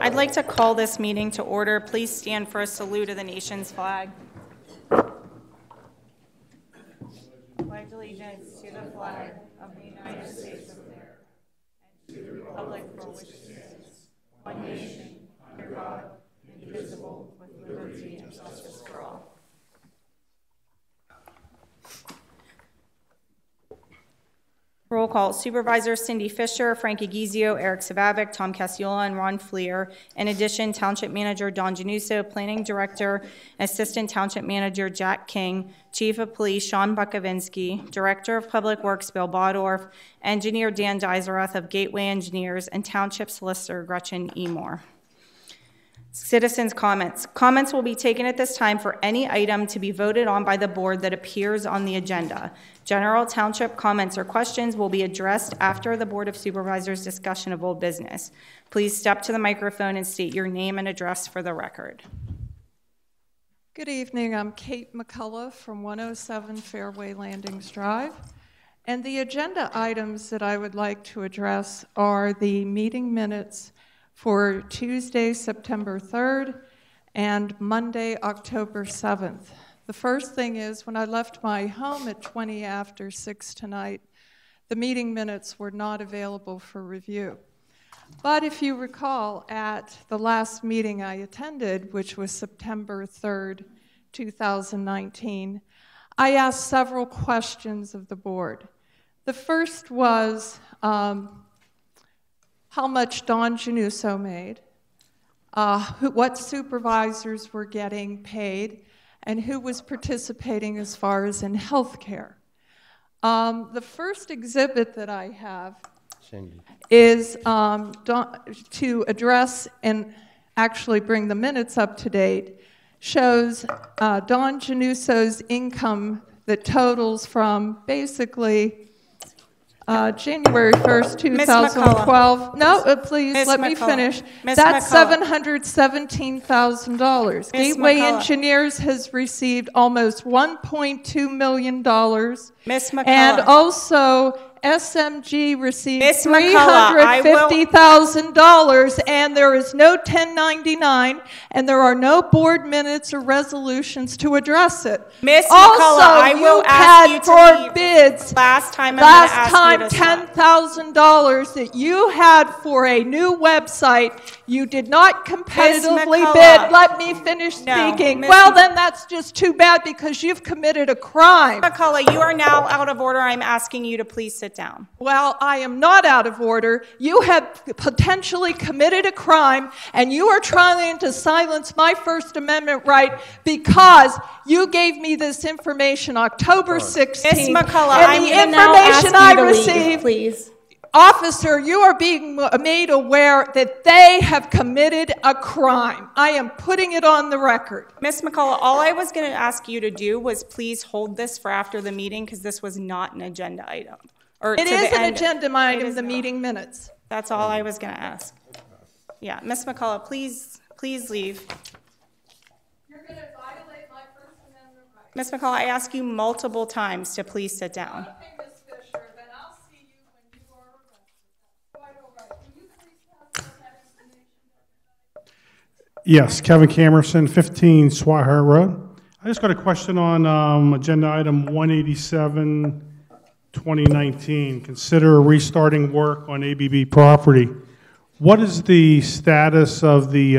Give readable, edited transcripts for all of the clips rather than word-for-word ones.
I'd like to call this meeting to order. Please stand for a salute of the nation's flag. Pledge allegiance to the flag of the United States of America and to the republic for which it stands, one nation, under God, indivisible, with liberty and justice for all. Roll call. Supervisor Cindy Fisher, Frank Aguizio, Eric Savavik, Tom Casiola, and Ron Fleer. In addition, Township Manager Don Januso, Planning Director, Assistant Township Manager Jack King, Chief of Police Sean Bukovinsky, Director of Public Works Bill Bodorf, Engineer Dan Dizerath of Gateway Engineers, and Township Solicitor Gretchen E. Moore. Citizens' comments. Comments will be taken at this time for any item to be voted on by the board that appears on the agenda. General township comments or questions will be addressed after the Board of Supervisors' discussion of old business. Please step to the microphone and state your name and address for the record. Good evening. I'm Kate McCullough from 107 Fairway Landings Drive. And the agenda items that I would like to address are the meeting minutes for Tuesday, September 3rd, and Monday, October 7th. The first thing is, when I left my home at 20 after 6 tonight, the meeting minutes were not available for review. But if you recall, at the last meeting I attended, which was September 3rd, 2019, I asked several questions of the board. The first was, how much Don Januso made, what supervisors were getting paid, and who was participating as far as in health care. The first exhibit that I have is to address and actually bring the minutes up to date, shows Don Januso's income that totals from basically January 1st, 2012. No, please, let me finish. That's $717,000. Gateway Engineers has received almost $1.2 million. And also, SMG received $350,000, and there is no 1099, and there are no board minutes or resolutions to address it. Ms. McCullough, I will ask you to leave. Bids last time $10,000 that you had for a new website. You did not competitively McCullough. bid. Let me finish No, speaking. Ms. Well, then that's just too bad because you've committed a crime. McCullough, you are now out of order. I'm asking you to please sit down. Well, I am not out of order. You have potentially committed a crime, and you are trying to silence my First Amendment right because you gave me this information October 16th. Ms. McCullough, and I'm the gonna now information ask you I to leave, received, please. Officer, you are being made aware that they have committed a crime. I am putting it on the record. Ms. McCullough, all I was going to ask you to do was please hold this for after the meeting because this was not an agenda item. It is an agenda item, the meeting minutes. That's all I was going to ask. Yeah, Ms. McCullough, please leave. You're going to violate my First Amendment right. Ms. McCullough, I asked you multiple times to please sit down. Okay, Ms. Fisher, then I'll see you when you are arrested. That's quite all right. Will you please pass on that information? Yes, Kevin Camerson, 15 Swihart Road. I just got a question on agenda item 187, 2019. Consider restarting work on ABB property. What is the status of the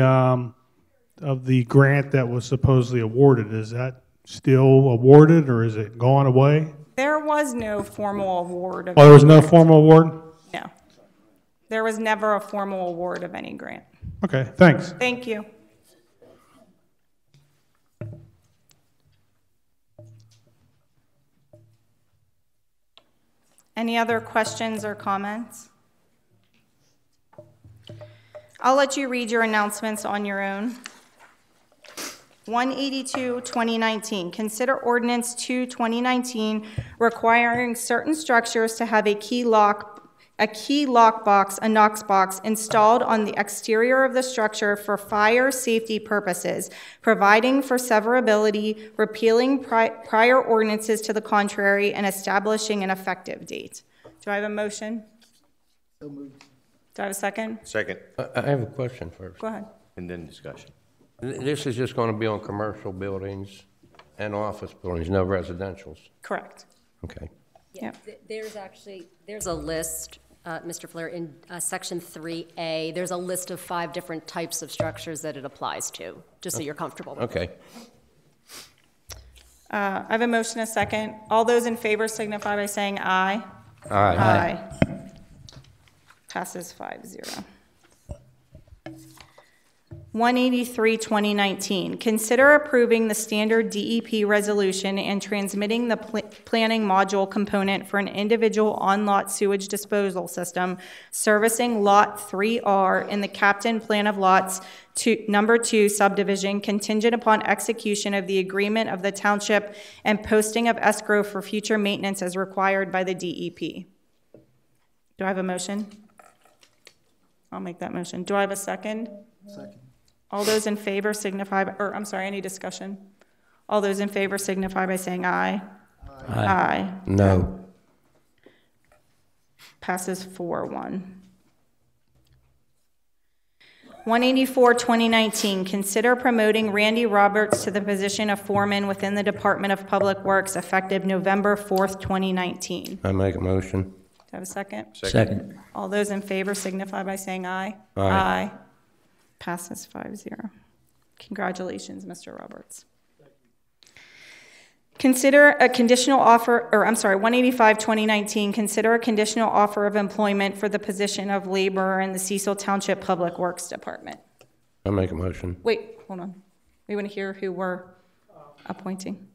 grant that was supposedly awarded? Is that still awarded or is it gone away? There was no formal award of Oh, there was no formal award? No. There was never a formal award of any grant. Okay, thanks. Thank you. Any other questions or comments? I'll let you read your announcements on your own. 182, 2019. Consider ordinance 2, 2019 requiring certain structures to have a key lock box, a Knox box, installed on the exterior of the structure for fire safety purposes, providing for severability, repealing prior ordinances to the contrary, and establishing an effective date. Do I have a motion? So moved. Do I have a second? Second, I have a question first. Go ahead. and then discussion. This is just going to be on commercial buildings and office buildings, no residentials? Correct. Okay. Yep. There's a list, Mr. Flair, in Section 3A, there's a list of 5 different types of structures that it applies to, just so you're comfortable with it. Okay. I have a motion, a second. All those in favor signify by saying aye. Aye. Aye. Passes 5-0. 183, 2019. Consider approving the standard DEP resolution and transmitting the planning module component for an individual on-lot sewage disposal system servicing Lot 3R in the Captain Plan of Lots Number 2 subdivision contingent upon execution of the agreement of the township and posting of escrow for future maintenance as required by the DEP. Do I have a motion? I'll make that motion. Do I have a second? Second. All those in favor signify, or I'm sorry, any discussion? All those in favor signify by saying aye. Aye. Aye. No. Passes 4-1. 184, 2019. Consider promoting Randy Roberts to the position of foreman within the Department of Public Works effective November 4th, 2019. I make a motion. Do I have a second? Second. All those in favor signify by saying aye. Aye. Passes 5-0. Congratulations, Mr. Roberts. Consider a conditional offer, 185, 2019, consider a conditional offer of employment for the position of laborer in the Cecil Township Public Works Department. I make a motion. Wait, hold on. We want to hear who we're appointing.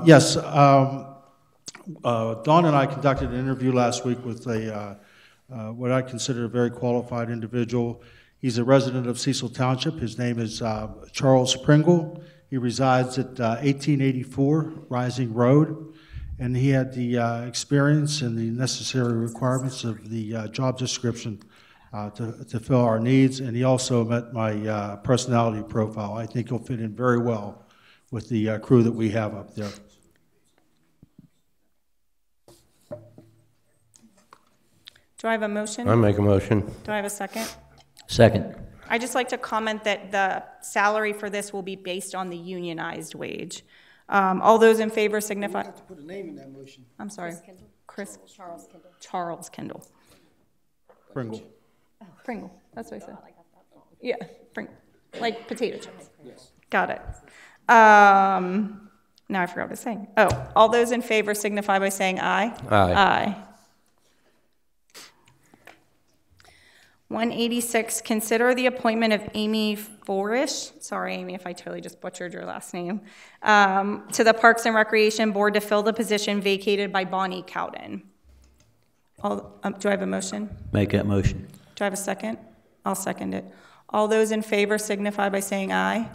Yes, Dawn and I conducted an interview last week with what I consider a very qualified individual. He's a resident of Cecil Township. His name is Charles Pringle. He resides at 1884 Rising Road, and he had the experience and the necessary requirements of the job description to fill our needs, and he also met my personality profile. I think he'll fit in very well with the crew that we have up there. Do I have a motion? I make a motion. Do I have a second? Second. I'd just like to comment that the salary for this will be based on the unionized wage. All those in favor signify. You have to put a name in that motion. I'm sorry. Charles Kendall. Pringle. Pringle, that's what I said. Yeah, Pringle, like potato chips. Yes. Got it. Now I forgot what I was saying. Oh, all those in favor signify by saying aye. Aye. Aye. 186, consider the appointment of Amy Forish, sorry Amy if I totally just butchered your last name, to the Parks and Recreation Board to fill the position vacated by Bonnie Cowden. Do I have a motion? Make that motion. Do I have a second? I'll second it. All those in favor signify by saying aye.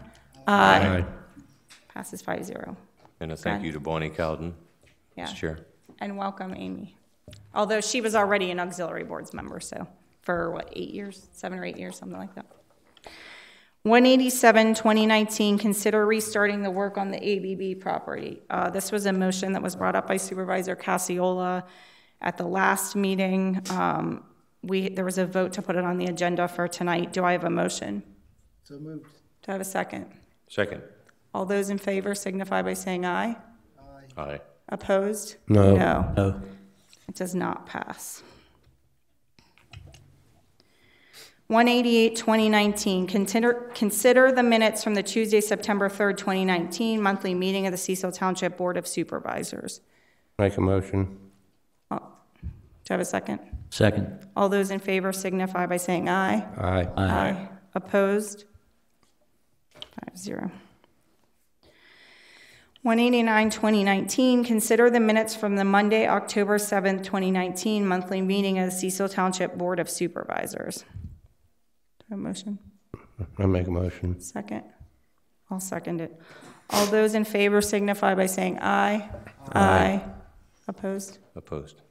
Aye. Passes 5-0. And a thank you to Bonnie Cowden, Yeah. as chair. And welcome, Amy. Although she was already an auxiliary boards member, so for what, 8 years, 7 or 8 years, something like that. 187, 2019, consider restarting the work on the ABB property. This was a motion that was brought up by Supervisor Cassiola at the last meeting. There was a vote to put it on the agenda for tonight. Do I have a motion? So moved. Do I have a second? Second. All those in favor signify by saying aye. Aye. Opposed? No. No. It does not pass. 188, 2019, consider the minutes from the Tuesday, September 3rd, 2019, monthly meeting of the Cecil Township Board of Supervisors. Make a motion. Do I have a second? Second. All those in favor signify by saying aye. Aye. Aye. Opposed? 5-0. 189, 2019, consider the minutes from the Monday, October 7th, 2019, monthly meeting of the Cecil Township Board of Supervisors. Do I have a motion? I'll make a motion. Second? I'll second it. All those in favor signify by saying aye. Aye. Opposed? Opposed.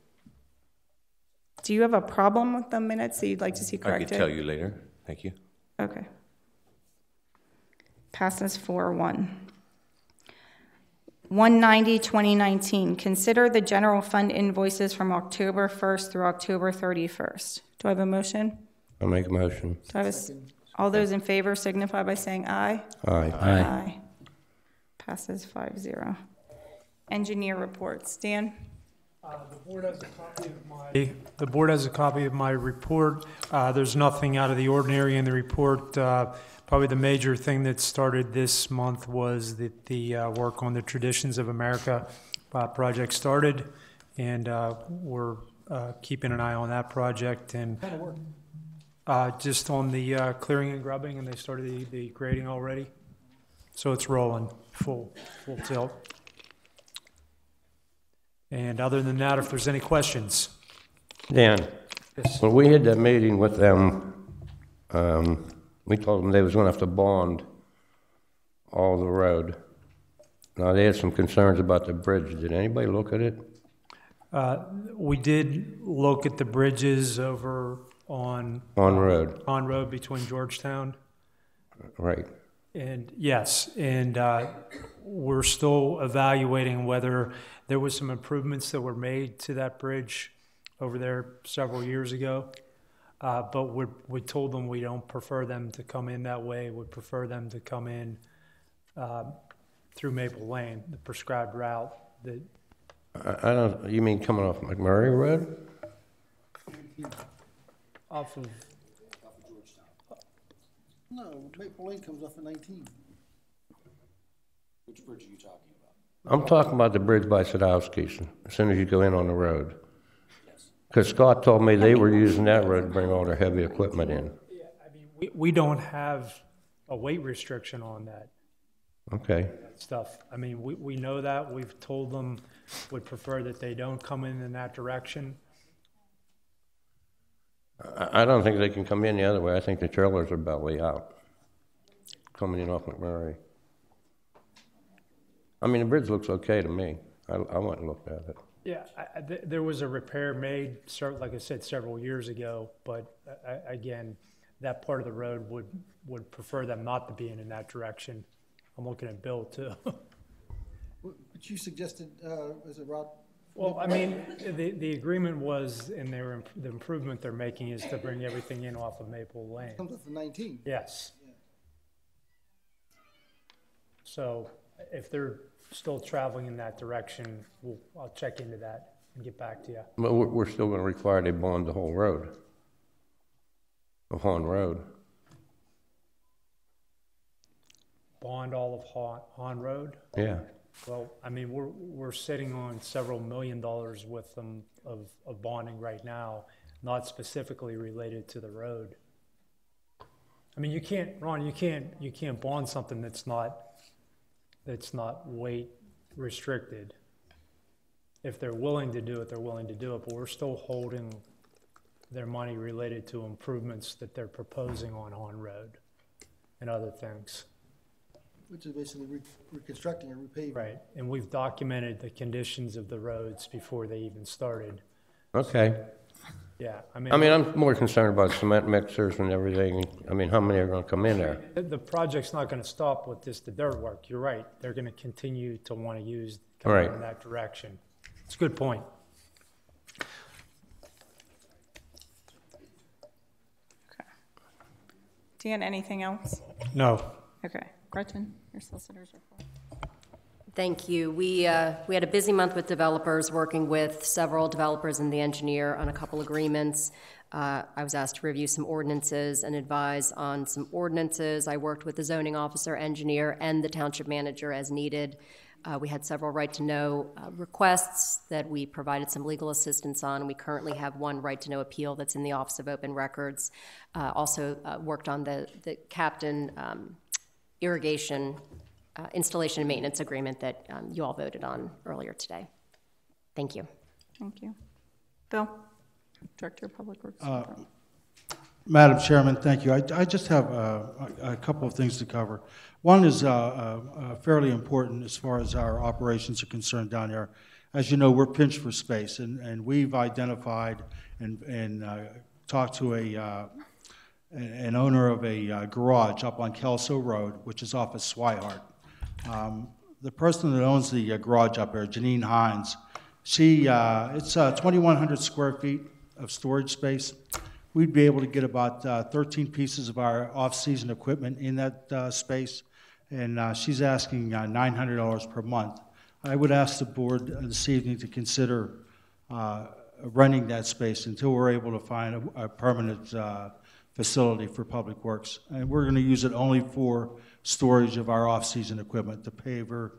Do you have a problem with the minutes that you'd like to see I corrected? could tell you later. Thank you. Okay. Passes 4-1. 190, 2019, consider the general fund invoices from October 1st through October 31st. Do I have a motion? I'll make a motion. Do I have all those in favor signify by saying aye. Aye. Aye. Passes 5-0. Engineer reports. Dan? The board has a copy of my report. There's nothing out of the ordinary in the report. Probably the major thing that started this month was that the work on the Traditions of America project started, and we're keeping an eye on that project. And just on the clearing and grubbing, and they started the grading already, so it's rolling full tilt. And other than that, if there's any questions. Dan, Yes. when we had that meeting with them, we told them they was gonna have to bond all the road. Now, they had some concerns about the bridge. Did anybody look at it? We did look at the bridges over on Road, between Georgetown. right. And yes, and we're still evaluating whether there was some improvements that were made to that bridge over there several years ago. But we told them we don't prefer them to come in that way. We prefer them to come in through Maple Lane, the prescribed route. That I don't, you mean coming off McMurray Road? off of No, Maple Lane comes off at 19. Which bridge are you talking about? I'm talking about the bridge by Sadowski's, as soon as you go in on the road. Because Scott told me they were using that road to bring all their heavy equipment in. Yeah, I mean, we don't have a weight restriction on that Okay. stuff. I mean, we know that. We've told them we'd prefer that they don't come in that direction. I don't think they can come in the other way. I think the trailers are belly out, coming in off McMurray. I mean, the bridge looks okay to me. I went and looked at it. Yeah, there was a repair made, like I said, several years ago, but again, that part of the road would prefer them not to be in that direction. I'm looking at Bill, too. But you suggested, is it Route Well, I mean, the agreement was, and the improvement they're making is to bring everything in off of Maple Lane. Comes off of 19. Yes. So if they're still traveling in that direction, I'll check into that and get back to you. But we're still gonna require they bond the whole road. The Hawn Road. Bond all of Hawn Road? Yeah. Well, I mean, we're sitting on several $1 million with them of bonding right now, not specifically related to the road. I mean, you can't, Ron, you can't bond something that's not weight restricted. If they're willing to do it, they're willing to do it, but we're still holding their money related to improvements that they're proposing on Hawn Road and other things. Which is basically reconstructing and repaving. Right, and we've documented the conditions of the roads before they even started. Okay. Yeah, I mean, I'm more concerned about cement mixers and everything. I mean, how many are gonna come in there? the project's not gonna stop with just the dirt work. You're right. They're gonna continue to wanna use, Right. in that direction. It's a good point. Dan, anything else? No. Okay. Gretchen, your solicitor's report. Thank you. We had a busy month with developers, working with several developers and the engineer on a couple agreements. I was asked to review some ordinances and advise on some ordinances. I worked with the zoning officer, engineer, and the township manager as needed. We had several right-to-know requests that we provided some legal assistance on. We currently have one right-to-know appeal that's in the Office of Open Records. Also worked on the Captain irrigation installation and maintenance agreement that you all voted on earlier today. Thank you. Thank you. Bill, Director of Public Works. Madam Chairman, thank you. I just have a couple of things to cover. One is fairly important as far as our operations are concerned down there. As you know, we're pinched for space, and we've identified and talked to an owner of a garage up on Kelso Road, which is off of Swihart. The person that owns the garage up there, Janine Hines, it's 2,100 square feet of storage space. We'd be able to get about 13 pieces of our off-season equipment in that space, and she's asking $900 per month. I would ask the board this evening to consider renting that space until we're able to find a permanent facility for Public Works. And we're going to use it only for storage of our off-season equipment, the paver,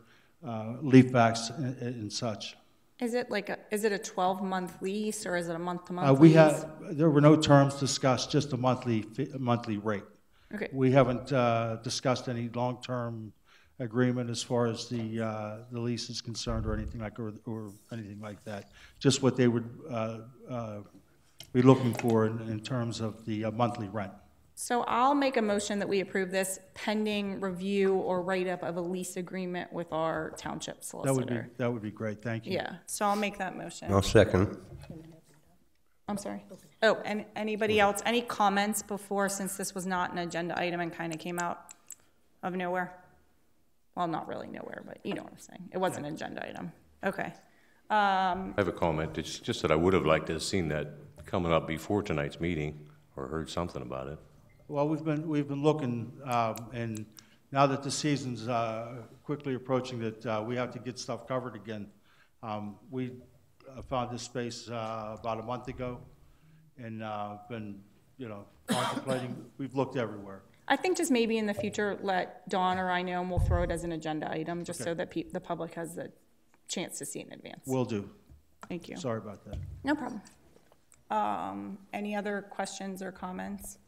leaf vacs, and such. Is it a 12-month lease or is it a month-to-month lease? There were no terms discussed, just a monthly rate. Okay. We haven't discussed any long-term agreement as far as the lease is concerned or anything like that. Just what they would be looking for in terms of the monthly rent. So I'll make a motion that we approve this pending review or write-up of a lease agreement with our township solicitor. That would be great, thank you. Yeah, so I'll make that motion. I'll second. I'm sorry. Oh, and anybody else, any comments before, since this was not an agenda item and kind of came out of nowhere? Well, not really nowhere, but you know what I'm saying. It wasn't an agenda item. Okay. I have a comment. It's just that I would have liked to have seen that coming up before tonight's meeting or heard something about it. Well, we've been looking, and now that the season's quickly approaching, that we have to get stuff covered again. We found this space about a month ago, and been, contemplating. We've looked everywhere. I think just maybe in the future, let Dawn or I know, and we'll throw it as an agenda item, just so that the public has the chance to see it in advance. Will do. Thank you. Sorry about that. No problem. Any other questions or comments?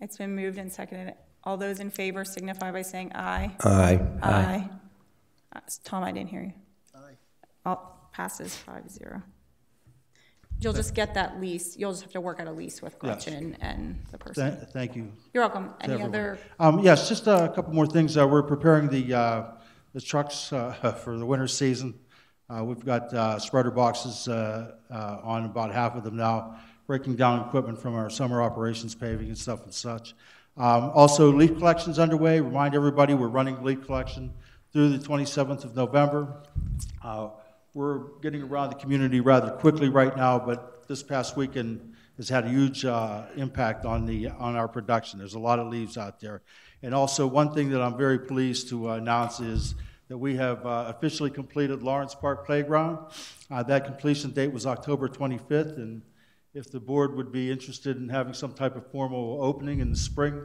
It's been moved and seconded. All those in favor signify by saying aye. Aye. Aye. Tom, I didn't hear you. Aye. All passes 5-0. You'll just get that lease. You'll just have to work out a lease with Gretchen and the person. Thank you. You're welcome. Any everyone. other? Yes, just a couple more things. We're preparing the trucks for the winter season. We've got spreader boxes on about half of them now, breaking down equipment from our summer operations paving and stuff and such. Also, leaf collection's underway. Remind everybody we're running leaf collection through the 27th of November. we're getting around the community rather quickly right now, but this past weekend has had a huge impact on our production. There's a lot of leaves out there. And also, one thing that I'm very pleased to announce is that we have officially completed Lawrence Park Playground. That completion date was October 25th, and if the board would be interested in having some type of formal opening in the spring,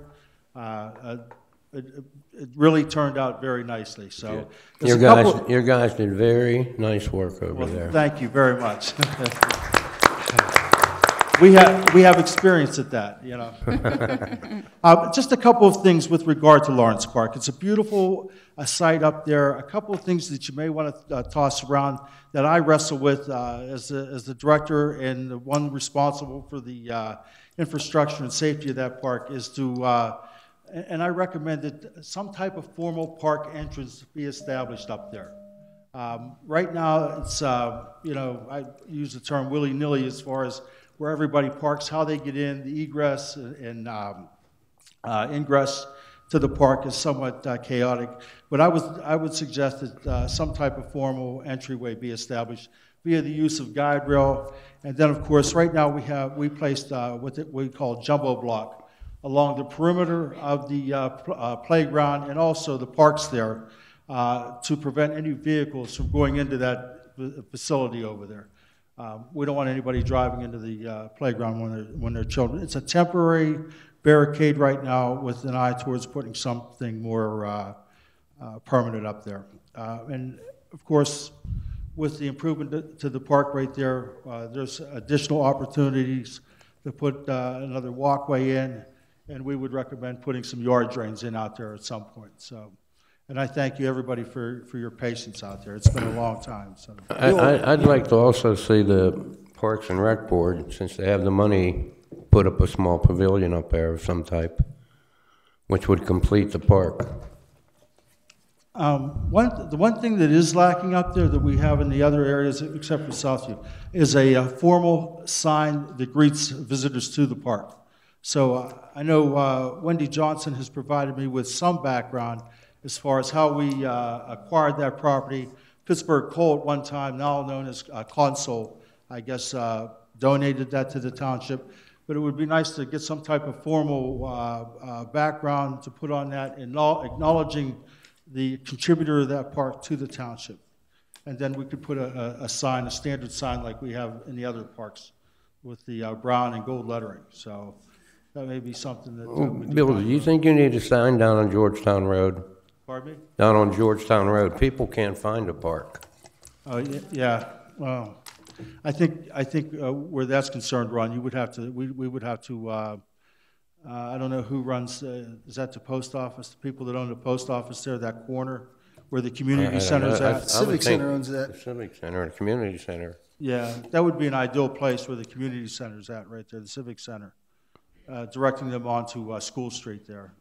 it really turned out very nicely. So your guys did very nice work over there. Thank you very much. We have experience at that, you know. Just a couple of things with regard to Lawrence Park. It's a beautiful site up there. A couple of things that you may want to toss around that I wrestle with as the director and the one responsible for the infrastructure and safety of that park is to, and I recommend that some type of formal park entrance be established up there. Right now, it's, you know, I use the term willy-nilly as far as where everybody parks, how they get in, the egress and ingress to the park is somewhat chaotic. But I would suggest that some type of formal entryway be established via the use of guide rail. And then, of course, right now we placed what we call jumbo block along the perimeter of the playground and also the parks there to prevent any vehicles from going into that facility over there. We don't want anybody driving into the playground when they're children. It's a temporary barricade right now with an eye towards putting something more permanent up there. And of course, with the improvement to the park right there, there's additional opportunities to put another walkway in, and we would recommend putting some yard drains in out there at some point. So. And I thank you, everybody, for your patience out there. It's been a long time. So. I'd like to also see the Parks and Rec Board, since they have the money, put up a small pavilion up there of some type, which would complete the park. The one thing that is lacking up there that we have in the other areas, except for Southview, is a formal sign that greets visitors to the park. So I know Wendy Johnson has provided me with some background as far as how we acquired that property. Pittsburgh Coal at one time, now known as Consol, I guess donated that to the township. But it would be nice to get some type of formal background to put on that, acknowledging the contributor of that park to the township. And then we could put a sign, a standard sign like we have in the other parks with the brown and gold lettering. So that may be something that... Bill, do you think you need a sign down on Georgetown Road? Pardon me? Down on Georgetown Road, people can't find a park. Yeah. Well, I think where that's concerned, Ron, you would have to. We would have to. I don't know who runs. Is that the post office? The people that own the post office there, that corner where the community center is at. Civic Center owns that. The Civic Center, the community center. Yeah, that would be an ideal place where the community center is at, right there, the Civic Center, directing them onto School Street there.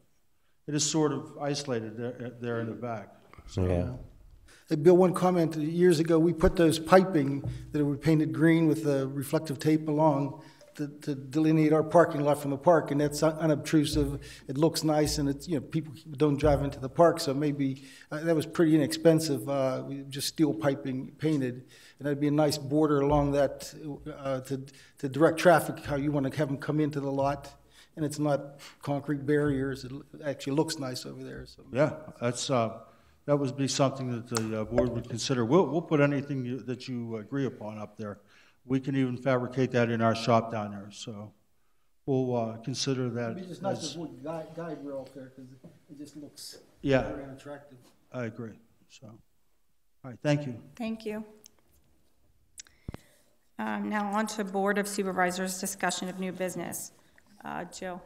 It is sort of isolated there in the back. So. Yeah. Hey, Bill, one comment. Years ago, we put those piping that were painted green with reflective tape along to delineate our parking lot from the park, and that's unobtrusive. It looks nice, and it's, you know, people don't drive into the park, so maybe that was pretty inexpensive. We just steel piping painted, and that'd be a nice border along that to direct traffic how you want to have them come into the lot. And it's not concrete barriers. It actually looks nice over there. So. Yeah, that's that would be something that the board would consider. We'll put anything that you agree upon up there. We can even fabricate that in our shop down there. So we'll consider that. It's just nice to put guide rail up there because it just looks very unattractive. I agree. So, all right, thank you. Thank you. Now on to Board of Supervisors discussion of new business. Jill,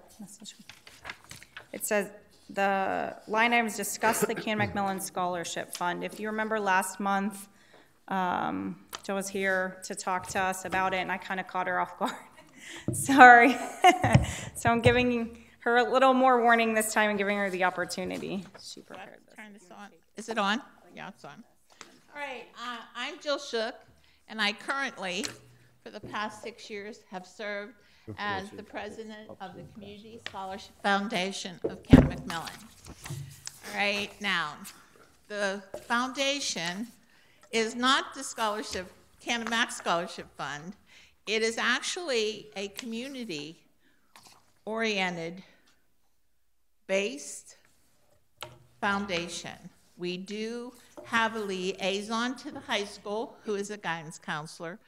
it says the line items discuss the Can Macmillan Scholarship Fund. If you remember last month, Jill was here to talk to us about it, and I kind of caught her off guard. Sorry. So I'm giving her a little more warning this time and giving her the opportunity. She prepared this. Turn this on. Is it on? Yeah, it's on. All right. I'm Jill Shook, and I currently, for the past 6 years, have served as the president of the Community Scholarship Foundation of Camp Macmillan. All right, now, the foundation is not the scholarship, Canada Max Scholarship Fund. It is actually a community-oriented based foundation. We do have a liaison to the high school who is a guidance counselor,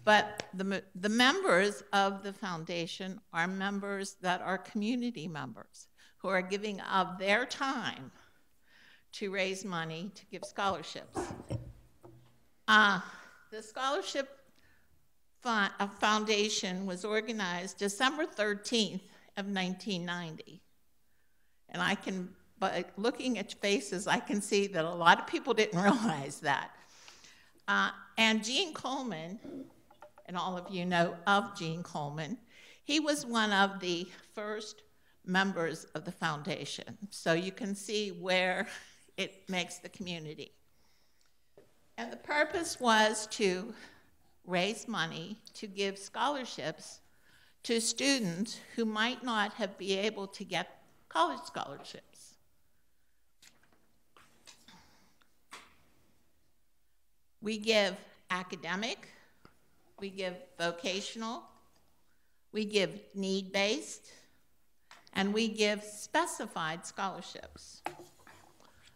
but the members of the foundation are members that are community members who are giving of their time to raise money to give scholarships. The scholarship foundation was organized December 13th of 1990. And I can, by looking at faces, I can see that a lot of people didn't realize that. And Gene Coleman, and all of you know of Gene Coleman, he was one of the first members of the foundation. So you can see where it makes the community. And the purpose was to raise money to give scholarships to students who might not have been able to get college scholarships. We give academic, we give vocational, we give need-based, and we give specified scholarships.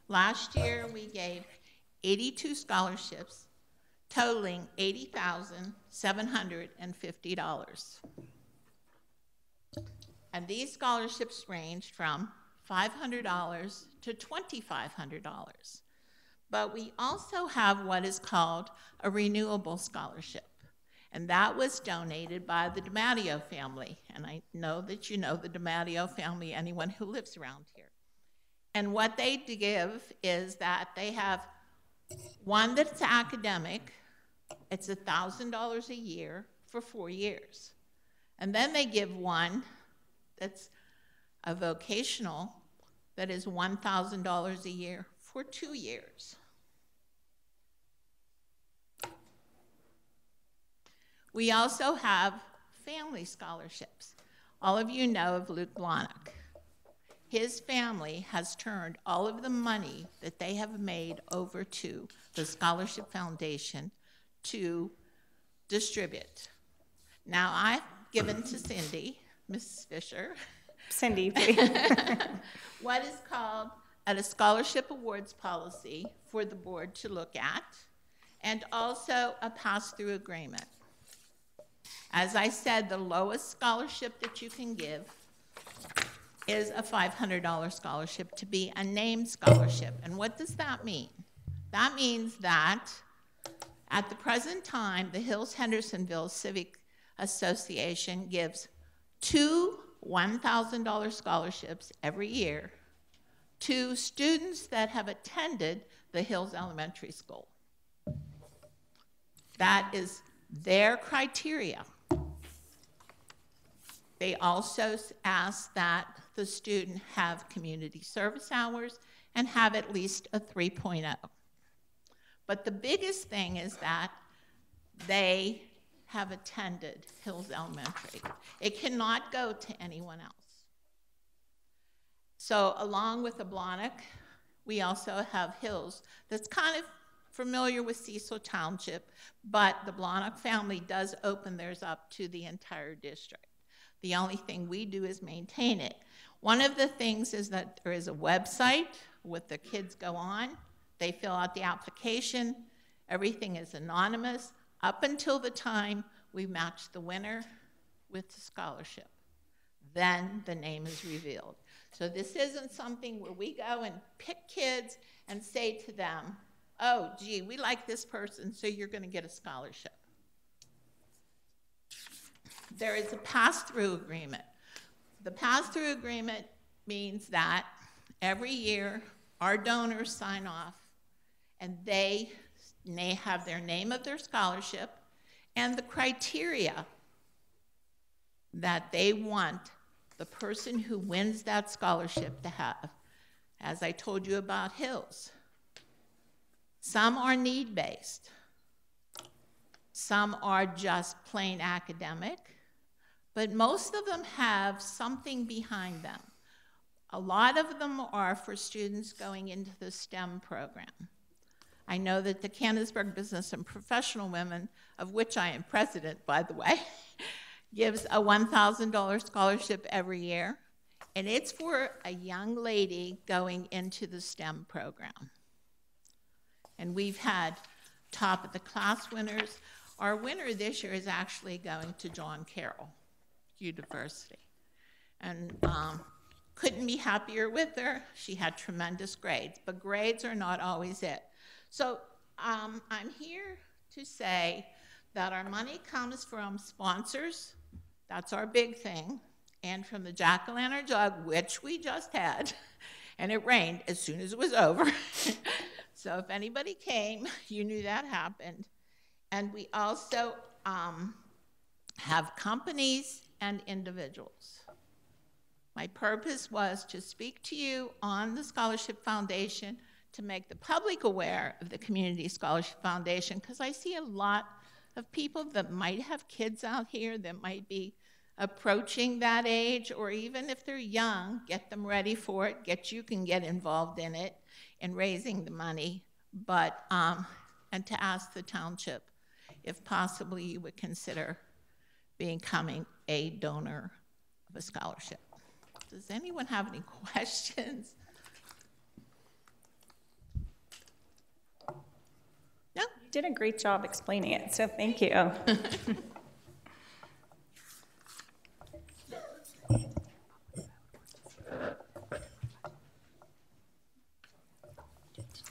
Last year, we gave 82 scholarships, totaling $80,750. And these scholarships ranged from $500 to $2,500. But we also have what is called a renewable scholarship. And that was donated by the DiMatteo family. And I know that you know the DiMatteo family, anyone who lives around here. And what they give is that they have one that's academic, it's $1,000 a year for 4 years. And then they give one that's a vocational that is $1,000 a year for 2 years. We also have family scholarships. All of you know of Luke Blahnik. His family has turned all of the money that they have made over to the Scholarship Foundation to distribute. Now, I've given to Cindy, Mrs. Fisher, Cindy, please. what is called a scholarship awards policy for the board to look at, and also a pass-through agreement. As I said, the lowest scholarship that you can give is a $500 scholarship to be a named scholarship. And what does that mean? That means that at the present time, the Hills-Hendersonville Civic Association gives 2 $1,000 scholarships every year to students that have attended the Hills Elementary School. That is their criteria. They also ask that the student have community service hours and have at least a 3.0. But the biggest thing is that they have attended Hills Elementary. It cannot go to anyone else. So along with the Blahnik, we also have Hills that's kind of familiar with Cecil Township, but the Blahnik family does open theirs up to the entire district. The only thing we do is maintain it. One of the things is that there is a website with the kids go on, they fill out the application, everything is anonymous up until the time we match the winner with the scholarship. Then the name is revealed. So this isn't something where we go and pick kids and say to them, oh, gee, we like this person, so you're going to get a scholarship. There is a pass-through agreement. The pass-through agreement means that every year our donors sign off and they have their name of their scholarship and the criteria that they want the person who wins that scholarship to have. As I told you about Hills, some are need-based, some are just plain academic, but most of them have something behind them. A lot of them are for students going into the STEM program. I know that the Canonsburg Business and Professional Women, of which I am president, by the way, gives a $1,000 scholarship every year, and it's for a young lady going into the STEM program. And we've had top of the class winners. Our winner this year is actually going to John Carroll University. And couldn't be happier with her. She had tremendous grades, but grades are not always it. So I'm here to say that our money comes from sponsors. That's our big thing. And from the jack-o'-lantern jug, which we just had, and it rained as soon as it was over. So if anybody came, you knew that happened. And we also have companies and individuals. My purpose was to speak to you on the Scholarship Foundation, to make the public aware of the Community Scholarship Foundation, because I see a lot of people that might have kids out here that might be approaching that age, or even if they're young, get them ready for it, you can get involved in it, in raising the money, but, and to ask the township if possibly you would consider becoming a donor of a scholarship. Does anyone have any questions? No? You did a great job explaining it, so thank you.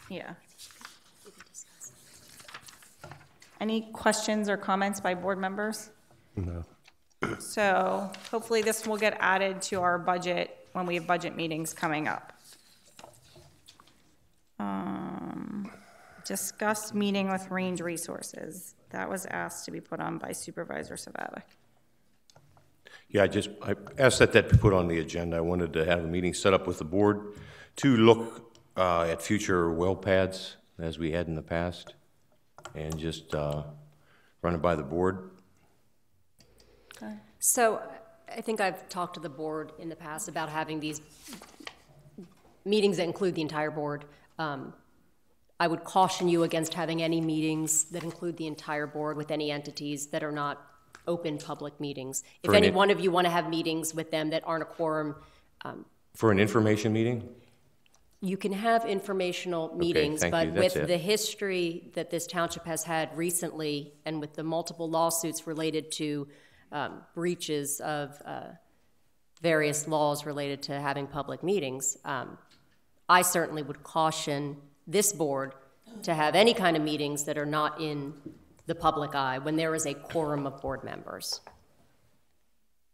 Yeah. Any questions or comments by board members? No. So hopefully this will get added to our budget when we have budget meetings coming up. Discuss meeting with Range Resources. That was asked to be put on by Supervisor Savavik. Yeah, I asked that be put on the agenda. I wanted to have a meeting set up with the board to look at future well pads as we had in the past, and just run it by the board. Okay. So I think I've talked to the board in the past about having these meetings that include the entire board. I would caution you against having any meetings that include the entire board with any entities that are not open public meetings. If any one of you want to have meetings with them that aren't a quorum. For an information meeting? You can have informational meetings, but with the history that this township has had recently, and with the multiple lawsuits related to breaches of various laws related to having public meetings, I certainly would caution this board to have any kind of meetings that are not in the public eye when there is a quorum of board members.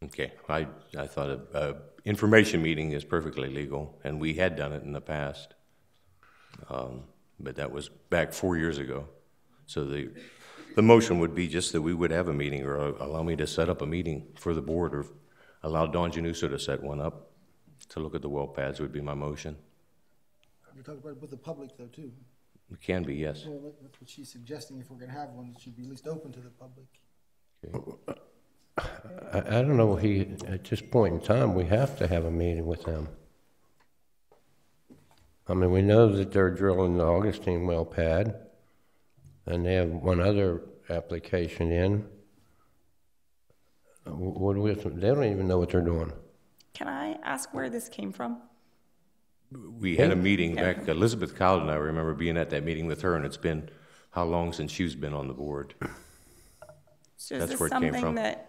Okay, I thought an information meeting is perfectly legal, and we had done it in the past, but that was back 4 years ago. So the motion would be just that we would have a meeting, or allow me to set up a meeting for the board, or allow Don Januso to set one up to look at the well pads would be my motion. You're talking about it with the public, though, too. It can be, yes. Well, that's what she's suggesting. If we're going to have one, it should be at least open to the public. Okay. I don't know, at this point in time, we have to have a meeting with them. I mean, we know that they're drilling the Augustine well pad, and they have one other application in. What do we have to, they don't even know what they're doing. Can I ask where this came from? We had a meeting back, Elizabeth Cowden, I remember being at that meeting with her, and it's been how long since she's been on the board? So That's is where this it came something from. that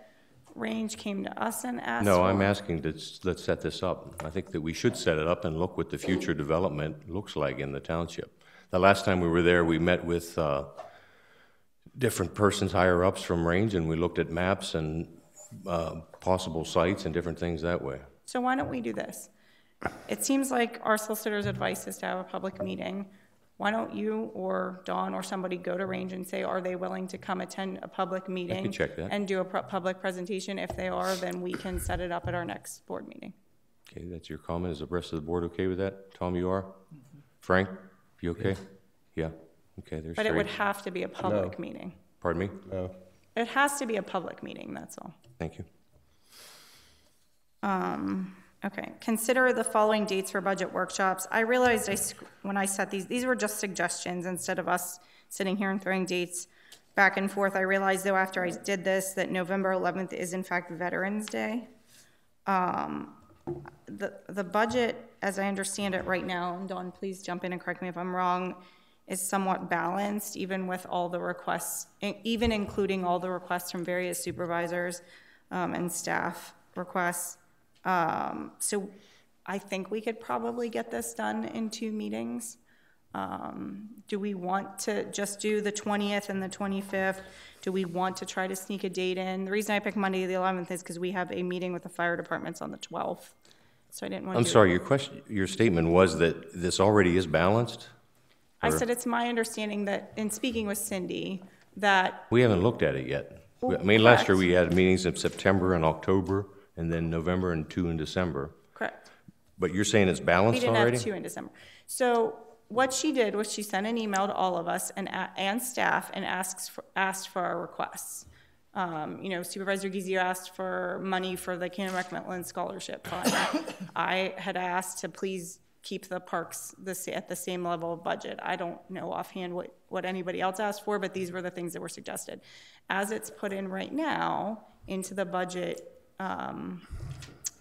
Range came to us and asked No, for? I'm asking to let's set this up. I think that we should set it up and look what the future development looks like in the township. The last time we were there, we met with different persons, higher ups from Range, and we looked at maps and possible sites and different things that way. So why don't we do this? It seems like our solicitor's advice is to have a public meeting. Why don't you or Dawn or somebody go to Range and say, are they willing to come attend a public meeting? I can check that. And do a public presentation? If they are, then we can set it up at our next board meeting. Okay, that's your comment. Is the rest of the board okay with that? Tom, you are? Mm-hmm. Frank, you okay? Yeah. Okay, there's But it three. would have to be a public meeting. Pardon me? No. It has to be a public meeting, that's all. Thank you. Okay, consider the following dates for budget workshops. I realized when I set these were just suggestions instead of us sitting here and throwing dates back and forth. I realized though after I did this that November 11th is in fact Veterans Day. The budget, as I understand it right now, and Dawn, please jump in and correct me if I'm wrong, is somewhat balanced, even with all the requests, even including all the requests from various supervisors and staff requests. So I think we could probably get this done in 2 meetings. Do we want to just do the 20th and the 25th? Do we want to try to sneak a date in? The reason I picked Monday the 11th is because we have a meeting with the fire departments on the 12th. So I didn't want to. I'm sorry, your statement was that this already is balanced? I said it's my understanding that, in speaking with Cindy, that. We haven't looked at it yet. Well, I mean, last year correct. we had meetings in September and October, and then November and 2 in December. Correct. But you're saying it's We balanced didn't already? have 2 in December. So what she did was she sent an email to all of us and staff and asked for our requests. You know, Supervisor Gizio asked for money for the Cannon Macmillan Scholarship Fund. I had asked to please keep the parks at the same level of budget. I don't know offhand what anybody else asked for, but these were the things that were suggested. As it's put in right now into the budget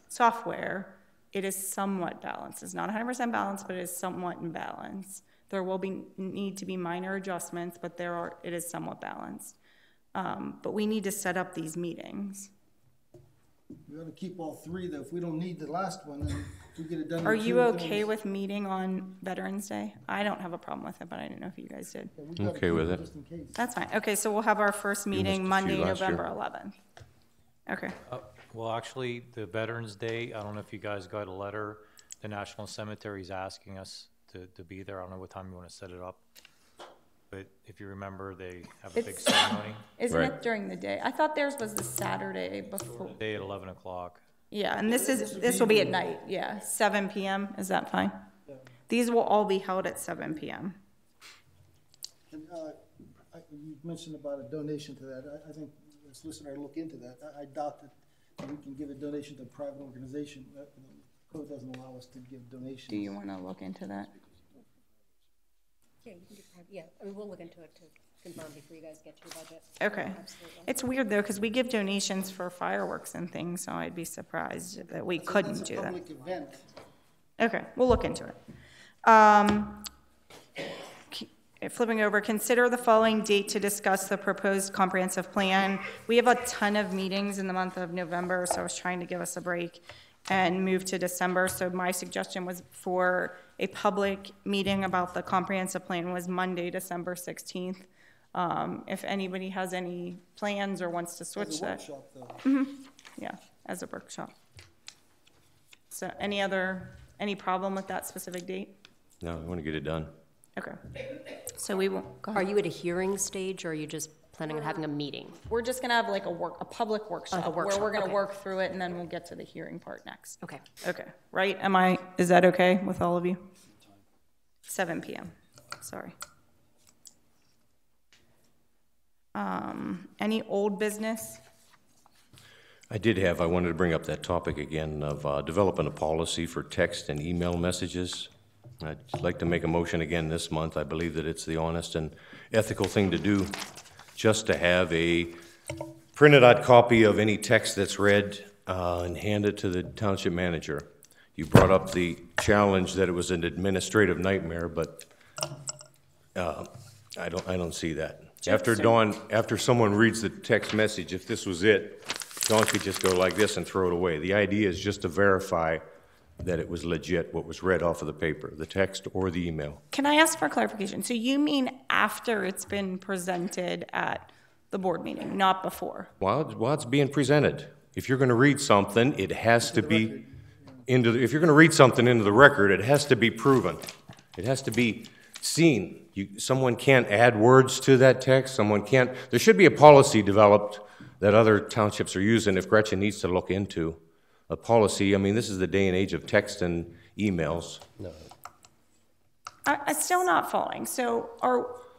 software, it is somewhat balanced. It's not 100% balanced, but it is somewhat in balance. There will need to be minor adjustments, but it is somewhat balanced. But we need to set up these meetings. We ought to keep all 3, though. If we don't need the last one, then we get it done. Are in you 2 okay days. with meeting on Veterans Day? I don't have a problem with it, but I didn't know if you guys did. Yeah, we gotta Okay keep with it. Just in case. That's fine. Okay, so we'll have our first meeting missed a few Monday, last year. November 11th. Okay. Well, actually, the Veterans Day, I don't know if you guys got a letter. The National Cemetery is asking us to be there. I don't know what time you want to set it up. But if you remember, they have a big It's- ceremony. Isn't Right. it during the day? I thought theirs was the Saturday before. Day at 11 o'clock. Yeah, and this will be at night, yeah, 7 PM. Is that fine? These will all be held at 7 PM. And, you mentioned about a donation to that. I think the solicitor ought to look into that. I doubt that we can give a donation to a private organization. The code doesn't allow us to give donations. Do you want to look into that? Yeah, you can do yeah, I mean, we'll look into it to confirm before you guys get to your budget. Okay. Absolutely. It's weird, though, because we give donations for fireworks and things, so I'd be surprised that we couldn't do that. It's a public event. Okay, we'll look into it. Flipping over, consider the following date to discuss the proposed comprehensive plan. We have a ton of meetings in the month of November, so I was trying to give us a break and move to December. So my suggestion was for a public meeting about the comprehensive plan was Monday, December 16th. If anybody has any plans or wants to switch It's a that. workshop, though. Yeah, as a workshop. So any problem with that specific date? No, we want to get it done. Okay. So we will, go Are ahead. you at a hearing stage, or are you just planning on having a meeting? We're just gonna have like a public workshop. Where we're gonna okay. work through it and then we'll get to the hearing part next. Okay. Okay, right? Is that okay with all of you? 7 PM, sorry. Any old business? I wanted to bring up that topic again of developing a policy for text and email messages. I'd like to make a motion again this month. I believe that it's the honest and ethical thing to do, just to have a printed out copy of any text that's read and hand it to the township manager. You brought up the challenge that it was an administrative nightmare, but I don't see that. After someone reads the text message, if this was it, Dawn could just go like this and throw it away. The idea is just to verify that it was legit, what was read off of the paper, the text or the email. Can I ask for clarification? So you mean after it's been presented at the board meeting, not before? While it's being presented, if you're going to read something, it has to be if you're going to read something into the record, it has to be proven. It has to be seen. Someone can't add words to that text. There should be a policy developed that other townships are using if Gretchen needs to look into. A policy, I mean, this is the day and age of text and emails. I'm still not following. So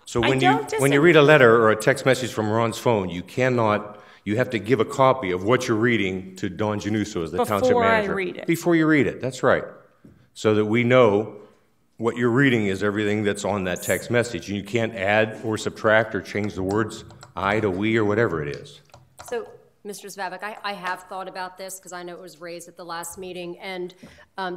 So when you read a letter or a text message from Ron's phone, you cannot you have to give a copy of what you're reading to Don Januso as the township Before I manager. read it. Before you read it, that's right. So that we know what you're reading is everything that's on that text message. And you can't add or subtract or change the words I to we or whatever it is. So, Mr. Zvavik, I have thought about this because I know it was raised at the last meeting, and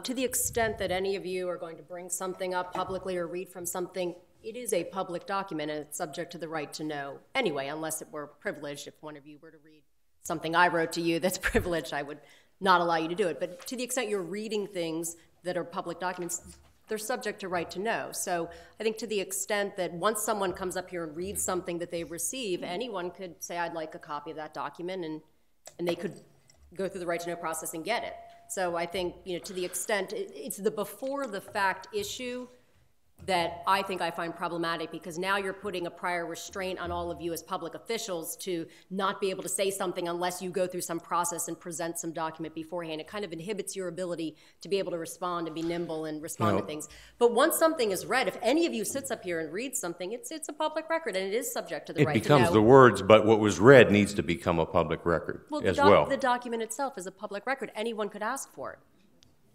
to the extent that any of you are going to bring something up publicly or read from something, it is a public document and it's subject to the right to know anyway, unless it were privileged. If one of you were to read something I wrote to you that's privileged, I would not allow you to do it. But to the extent you're reading things that are public documents, they're subject to right to know. So I think to the extent that once someone comes up here and reads something that they receive, anyone could say, I'd like a copy of that document, and they could go through the right to know process and get it. So I think, to the extent, it's the before the fact issue that I think I find problematic, because now you're putting a prior restraint on all of you as public officials to not be able to say something unless you go through some process and present some document beforehand. It kind of inhibits your ability to be able to respond and be nimble and respond to things. But once something is read, if any of you sits up here and reads something, it's a public record and it is subject to the right to know. It becomes the words, but what was read needs to become a public record as well. The document itself is a public record. Anyone could ask for it.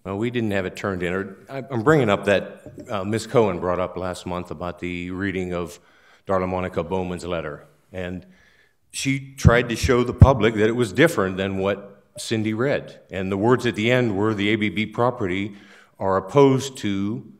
Well, we didn't have it turned in. I'm bringing up that Ms. Cohen brought up last month about the reading of Darla Monica Bowman's letter. And she tried to show the public that it was different than what Cindy read. And the words at the end were the ABB property are opposed to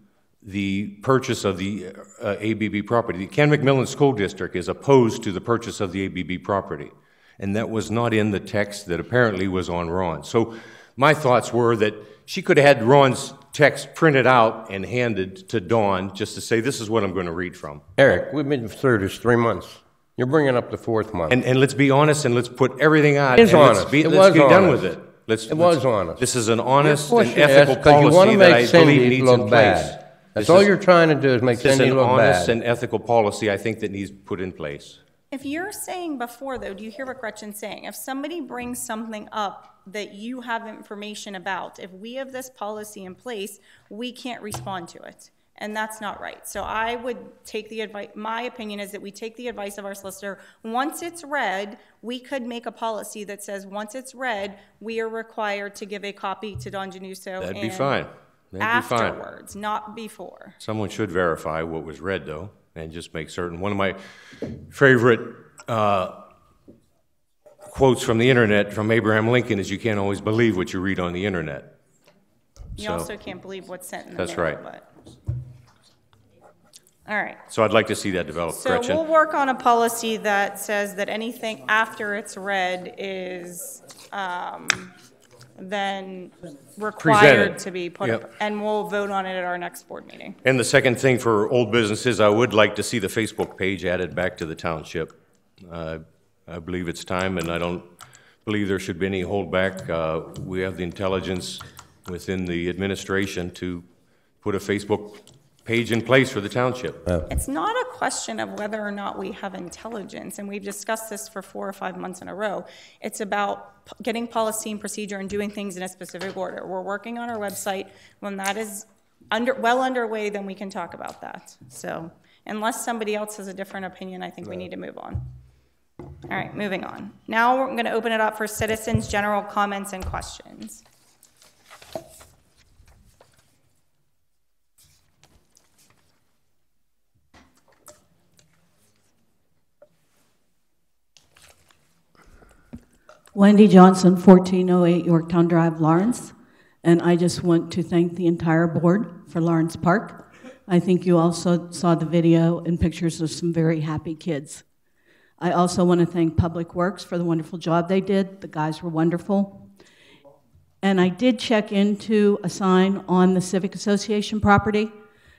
the purchase of the ABB property. The Ken McMillan School District is opposed to the purchase of the ABB property. And that was not in the text that apparently was on Ron. So my thoughts were that she could have had Ron's text printed out and handed to Dawn just to say, this is what I'm going to read from. Eric, we've been through this 3 months. You're bringing up the 4th month. And let's be honest and let's put everything out. It is honest. Let's be done with it. It was honest. This is an honest and Yes, ethical because you want policy to that make I Cindy believe needs look in place. bad. That's all you're trying to do is make Cindy look bad. This is an honest and ethical policy I think that needs put in place. If you're saying before, though, do you hear what Gretchen's saying? If somebody brings something up that you have information about, if we have this policy in place, we can't respond to it. And that's not right. So I would take the advice, my opinion is that we take the advice of our solicitor. Once it's read, we could make a policy that says once it's read, we are required to give a copy to Don Januso. That'd be fine. That'd be fine. Afterwards, not before. Someone should verify what was read, though, and just make certain. One of my favorite quotes from the internet from Abraham Lincoln is, you can't always believe what you read on the internet. You also can't believe what's sent in the That's mail, right. But. All right. So I'd like to see that develop, So Gretchen. we'll work on a policy that says that anything after it's read is then required to be put up. And we'll vote on it at our next board meeting. And the second thing for old businesses, I would like to see the Facebook page added back to the township. I believe it's time, and I don't believe there should be any holdback. We have the intelligence within the administration to put a Facebook page in place for the township. It's not a question of whether or not we have intelligence, and we've discussed this for 4 or 5 months in a row. It's about getting policy and procedure and doing things in a specific order. We're working on our website. When that is well underway, then we can talk about that. So unless somebody else has a different opinion, I think we need to move on. All right, moving on. Now we're going to open it up for citizens' general comments and questions. Wendy Johnson, 1408 Yorktown Drive, Lawrence. And I just want to thank the entire board for Lawrence Park. I think you also saw the video and pictures of some very happy kids. I also want to thank Public Works for the wonderful job they did. The guys were wonderful. And I did check into a sign on the Civic Association property.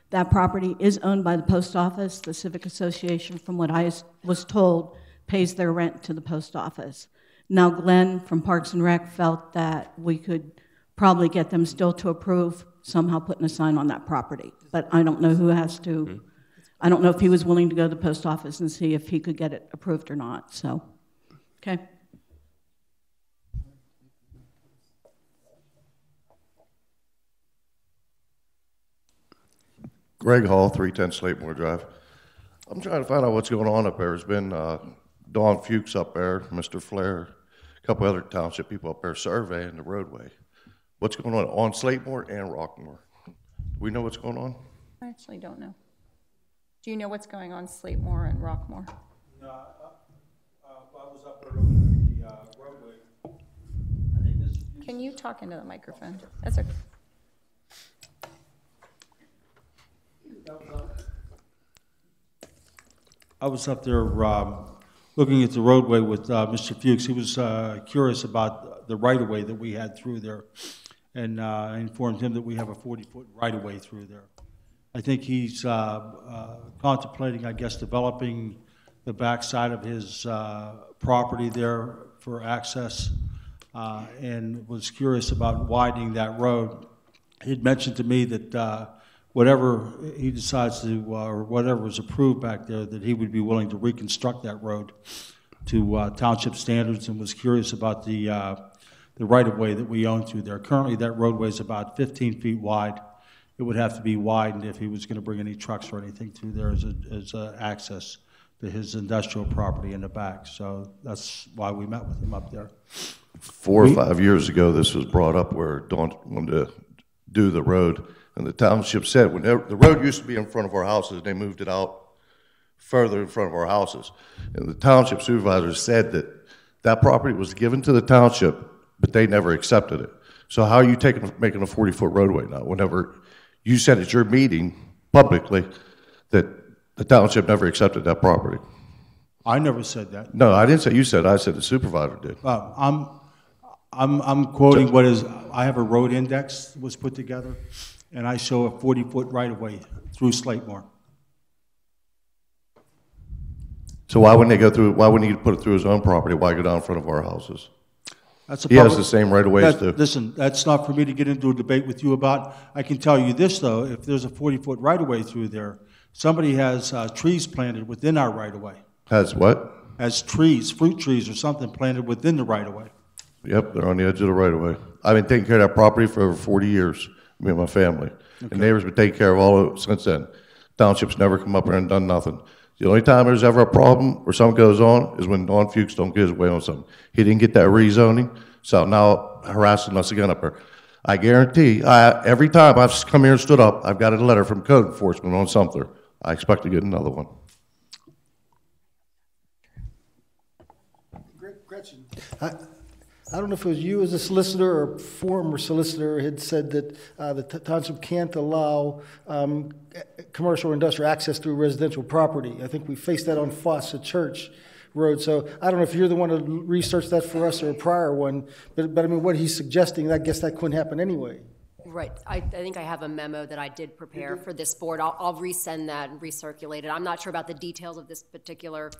That property is owned by the post office. The Civic Association, from what I was told, pays their rent to the post office. Now, Glenn from Parks and Rec felt that we could probably get them still to approve somehow putting a sign on that property. But I don't know who has to, I don't know if he was willing to go to the post office and see if he could get it approved or not, so, okay. Greg Hall, 310 Slatemore Drive. I'm trying to find out what's going on up there. There's been Don Fuchs up there, Mr. Flair, a couple other township people up there surveying the roadway. What's going on Slatemore and Rockmore? Do we know what's going on? I actually don't know. Do you know what's going on Slatemore and Rockmore? No, I was up there looking at the roadway. I think this. Can you talk into the microphone? That's okay. I was up there looking at the roadway with Mr. Fuchs. He was curious about the right-of-way that we had through there, and I informed him that we have a 40-foot right-of-way through there. I think he's contemplating, I guess, developing the backside of his property there for access, and was curious about widening that road. He'd mentioned to me that whatever he decides to, or whatever is approved back there, that he would be willing to reconstruct that road to township standards, and was curious about the right-of-way that we own through there. Currently, that roadway is about 15 feet wide. It would have to be widened if he was going to bring any trucks or anything through there as access to his industrial property in the back. So that's why we met with him up there. 4 or 5 years ago, this was brought up where Don wanted to do the road. And the township said, when the road used to be in front of our houses, they moved it out further in front of our houses. And the township supervisor said that that property was given to the township, but they never accepted it. So how are you making a 40-foot roadway now? Whenever you said at your meeting publicly that the township never accepted that property. I never said that. No, I didn't say you said. I said the supervisor did. I'm quoting what is. I have a road index that was put together, and I show a 40-foot right-of-way through Slatemore. So why wouldn't they go through? Why wouldn't he put it through his own property? Why go down in front of our houses? He has the same right-of-ways as too. Listen, that's not for me to get into a debate with you about. I can tell you this, though. If there's a 40-foot right-of-way through there, somebody has trees planted within our right-of-way. Has what? Has trees, fruit trees or something planted within the right-of-way. Yep, they're on the edge of the right-of-way. I've been taking care of that property for over 40 years, me and my family. Okay. The neighbors been taking care of all of it since then. Townships never come up here and done nothing. The only time there's ever a problem or something goes on is when Don Fuchs don't get his way on something. He didn't get that rezoning, so now harassing us again up here. I guarantee, every time I've come here and stood up, I've got a letter from code enforcement on something. I expect to get another one. Gretchen, I don't know if it was you as a solicitor or former solicitor had said that the township can't allow commercial or industrial access through residential property. I think we faced that on Fawcett Church Road. So I don't know if you're the one to research that for us or a prior one, but I mean, what he's suggesting, I guess that couldn't happen anyway. Right. I think I have a memo that I did prepare for this board. I'll resend that and recirculate it. I'm not sure about the details of this particular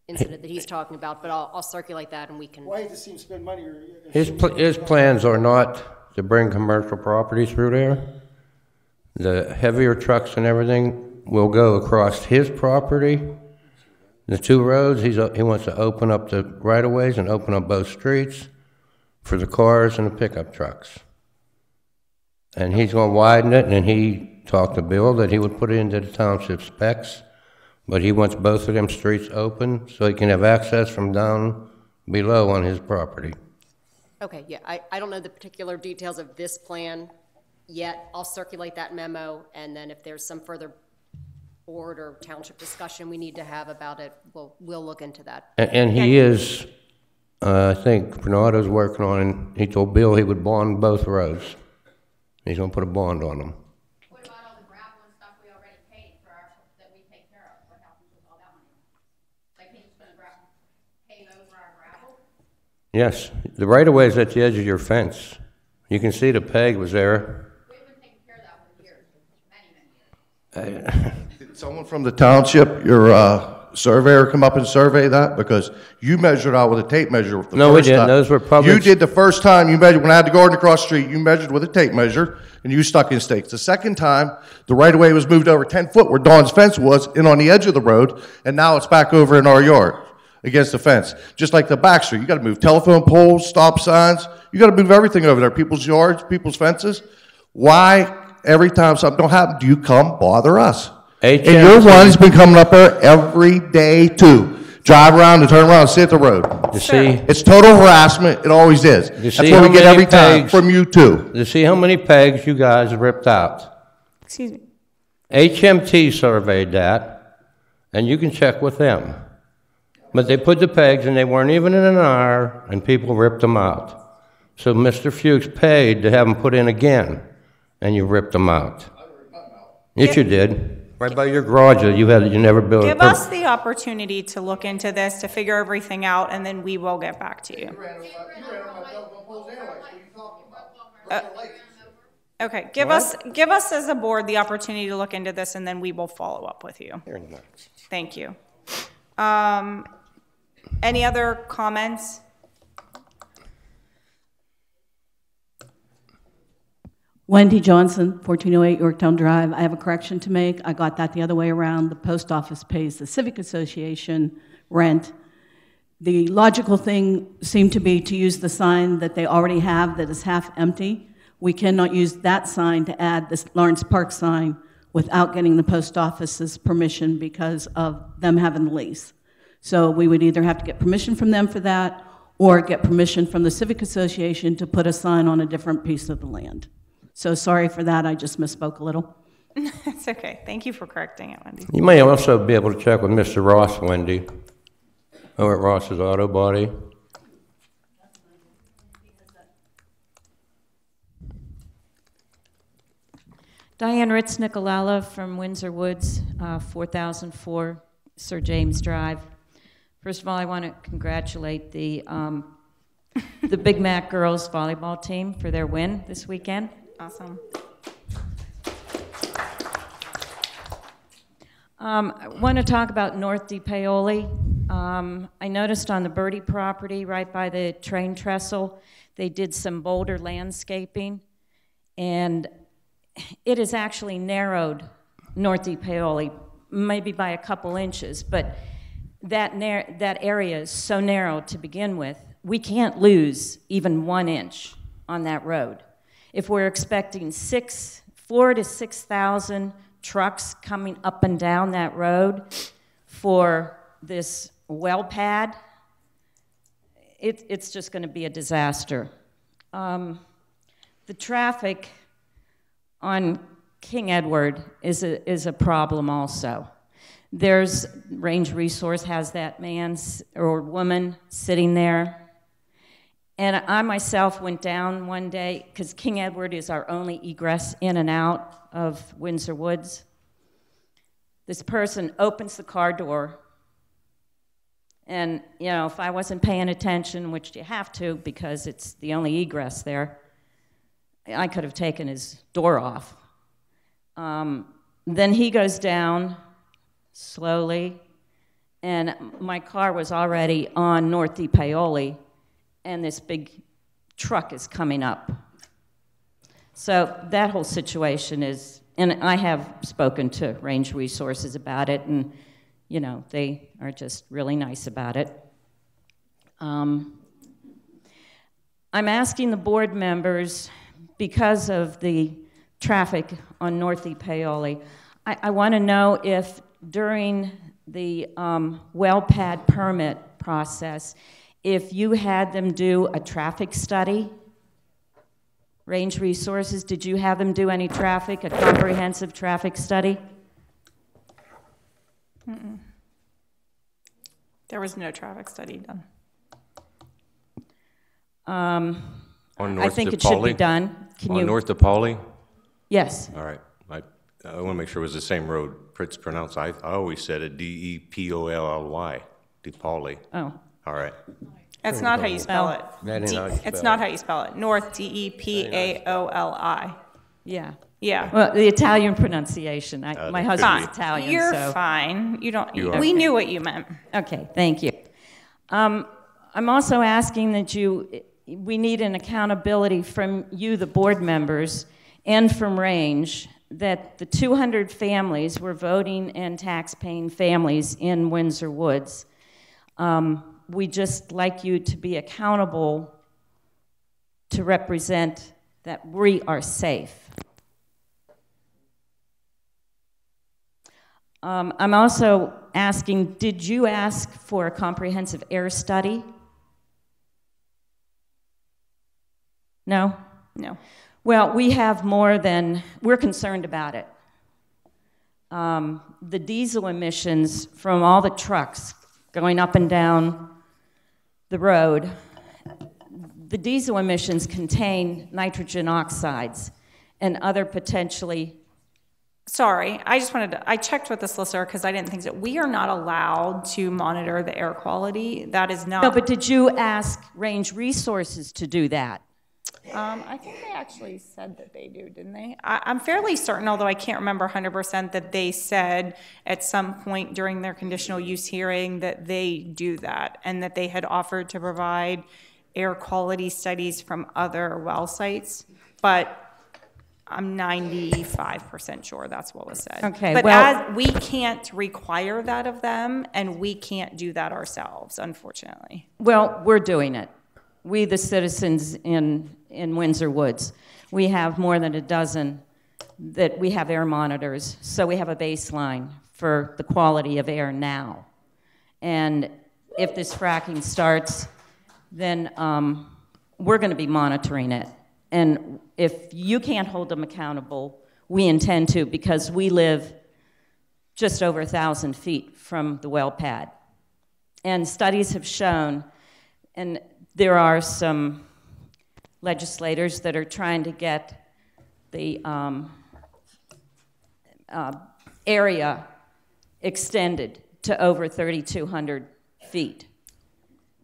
incident that he's talking about, but I'll circulate that and we can. Why does he spend money? His plans are not to bring commercial property through there. The heavier trucks and everything will go across his property. The two roads, he wants to open up the right-of-ways and open up both streets for the cars and the pickup trucks. And he's going to widen it, and he talked to Bill that he would put it into the township specs, but he wants both of them streets open so he can have access from down below on his property. Okay, yeah, I don't know the particular details of this plan yet. I'll circulate that memo, and then if there's some further board or township discussion we need to have about it, we'll look into that. And he is, I think Bernardo's working on, he told Bill he would bond both roads. He's going to put a bond on them. What about all the gravel and stuff we already paid for that we take care of? What happens with all that money? Like, can you spend pave over our gravel? Yes, the right-of-way is at the edge of your fence. You can see the peg was there. We've been taking care of that for years, many years. Did someone from the township, your surveyor, come up and survey that? Because you measured out with a tape measure. No, we didn't. Those were public. You did the first time you measured, when I had the garden across the street, you measured with a tape measure, and you stuck in stakes. The second time, the right-of-way was moved over 10 foot where Dawn's fence was, in on the edge of the road, and now it's back over in our yard against the fence. Just like the back street, you got to move telephone poles, stop signs. You got to move everything over there, people's yards, people's fences. Why, every time something don't happen, do you come bother us? And you're one who's been coming up there every day too. drive around and turn around and sit at the road. You see, It's total harassment, it always is. That's see what we how get many every time, pegs- from you too. you see how many pegs you guys ripped out? Excuse me. HMT surveyed that, and you can check with them. But they put the pegs, and they weren't even in an hour, and people ripped them out. So Mr. Fuchs paid to have them put in again, and you ripped them out. Yes, you did. Right by your garage, you never built. Give us the opportunity to look into this, to figure everything out, and then we will get back to you. Okay, give us as a board the opportunity to look into this, and then we will follow up with you. Thank you. Any other comments? Wendy Johnson, 1408 Yorktown Drive. I have a correction to make. I got that the other way around. The post office pays the Civic Association rent. The logical thing seemed to be to use the sign that they already have that is half empty. We cannot use that sign to add this Lawrence Park sign without getting the post office's permission because of them having the lease. So we would either have to get permission from them for that or get permission from the Civic Association to put a sign on a different piece of the land. So sorry for that, I just misspoke a little. It's okay. Thank you for correcting it, Wendy. You may also be able to check with Mr. Ross, Wendy, over at Ross's Auto Body. Diane Ritz Nicolella from Windsor Woods, 4004 Sir James Drive. First of all, I want to congratulate the Big Mac girls volleyball team for their win this weekend. Awesome. I want to talk about North DePaoli. I noticed on the Birdie property right by the train trestle, they did some boulder landscaping, and it has actually narrowed North DePaoli, maybe by a couple inches, but that area is so narrow to begin with, we can't lose even 1 inch on that road. If we're expecting 4,000 to 6,000 trucks coming up and down that road for this well pad, it's just going to be a disaster. The traffic on King Edward is a problem also. There's Range Resource has that man or woman sitting there. And I myself went down one day, because King Edward is our only egress in and out of Windsor Woods. This person opens the car door, and you know, if I wasn't paying attention, which you have to because it's the only egress there, I could have taken his door off. Then he goes down slowly, and my car was already on North DePaoli, and this big truck is coming up. So that whole situation is, and I have spoken to Range Resources about it, and you know, they are just really nice about it. I'm asking the board members, because of the traffic on North DePaoli, I want to know if during the well pad permit process, if you had them do a traffic study. Range Resources, did you have them do any traffic, a comprehensive traffic study? Mm-mm. There was no traffic study done. On North I think DePaoli? it should be done. On North DePauli? Yes. All right. I want to make sure it was the same road it's pronounced. I always said it D-E-P-O-L-L-Y, DePauli. Oh. All right. That's not how you spell it. It's not how you spell it. North, D-E-P-A-O-L-I. Yeah. Yeah. Well, the Italian pronunciation. My husband's Italian. You're so. fine. You don't. You we knew what you meant. Okay, thank you. I'm also asking that we need an accountability from you, the board members, and from Range, that the 200 families, we're voting and tax-paying families in Windsor Woods, we just like you to be accountable to represent that we are safe. I'm also asking, did you ask for a comprehensive air study? No? No. Well, we have more than, we're concerned about it. The diesel emissions from all the trucks going up and down the road, the diesel emissions contain nitrogen oxides and other potentially. Sorry, I just wanted to, I checked with the solicitor because I didn't think so. We are not allowed to monitor the air quality. That is not. No, but did you ask Range Resources to do that? I think they actually said that they do, didn't they? I'm fairly certain, although I can't remember 100%, that they said at some point during their conditional use hearing that they do that and that they had offered to provide air quality studies from other well sites. But I'm 95% sure that's what was said. Okay, but well, as we can't require that of them, and we can't do that ourselves, unfortunately. Well, we're doing it. We, the citizens in Windsor Woods, we have more than a dozen that we have air monitors, so we have a baseline for the quality of air now. And if this fracking starts, then we're going to be monitoring it. And if you can't hold them accountable, we intend to, because we live just over 1,000 feet from the well pad. And studies have shown, and there are some legislators that are trying to get the area extended to over 3,200 feet.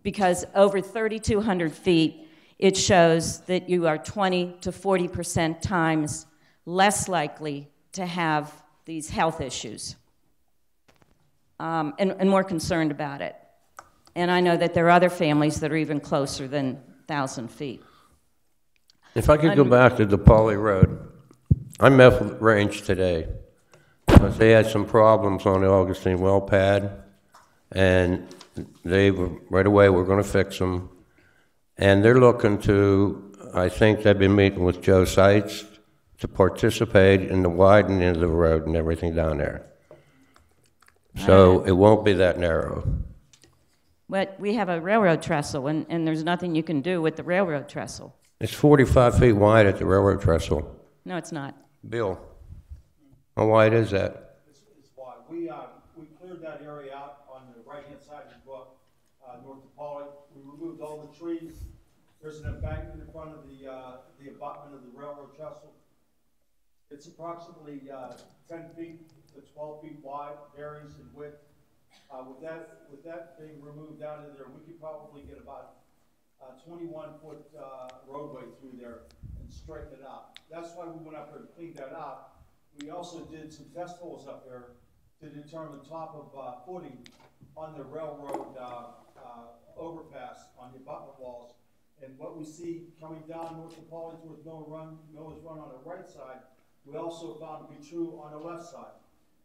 Because over 3,200 feet, it shows that you are 20 to 40% times less likely to have these health issues. And we're concerned about it. And I know that there are other families that are even closer than 1,000 feet. If I could go back to the Poly Road, I met with Range today because they had some problems on the Augustine well pad, and they were, right away were going to fix them. And they're looking to, I think they've been meeting with Joe Seitz to participate in the widening of the road and everything down there. So it won't be that narrow. But we have a railroad trestle, and there's nothing you can do with the railroad trestle. It's 45 feet wide at the railroad trestle. No, it's not. Bill, how wide is that? It's wide. We cleared that area out on the right-hand side of the book, north of Poly. We removed all the trees. There's an embankment in front of the abutment of the railroad trestle. It's approximately 10 feet to 12 feet wide, varies in width. With that being removed out of there, we could probably get about 21-foot roadway through there and straighten it out. That's why we went up there to clean that out. We also did some test holes up there to determine top of footing on the railroad overpass on the abutment walls. And what we see coming down north of Poly towards Miller's Run on the right side, we also found to be true on the left side.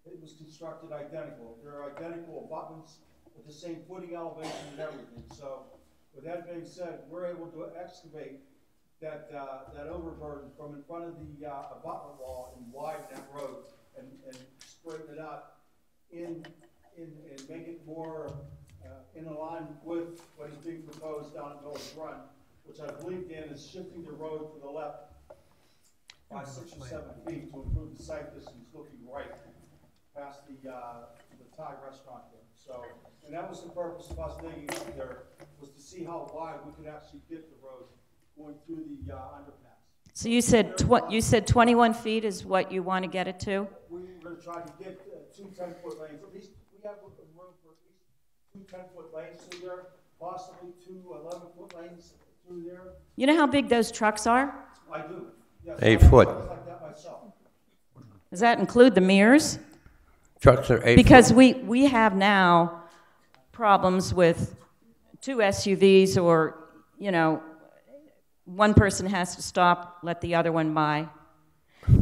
It was constructed identical. There are identical abutments with the same footing elevation and everything. So with that being said, we're able to excavate that overburden from in front of the abutment wall and widen that road and straighten it out and make it more in line with what is being proposed down at Miller's Run, which I believe, Dan, is shifting the road to the left by 6 or 7 feet to improve the sight distance looking right past the Thai restaurant there. So, and that was the purpose of us digging up there, was to see how wide we could actually get the road going through the underpass. So you said 21 feet is what you want to get it to? We're going to try to get 2 10-foot lanes. At least we have room for at least 2 10-foot lanes through there, possibly 2 11-foot lanes through there. You know how big those trucks are? I do. Yes, 8 foot. like that myself. Does that include the mirrors? Trucks are 8 Because foot. we have now problems with 2 SUVs, or, you know, one person has to stop, let the other one by.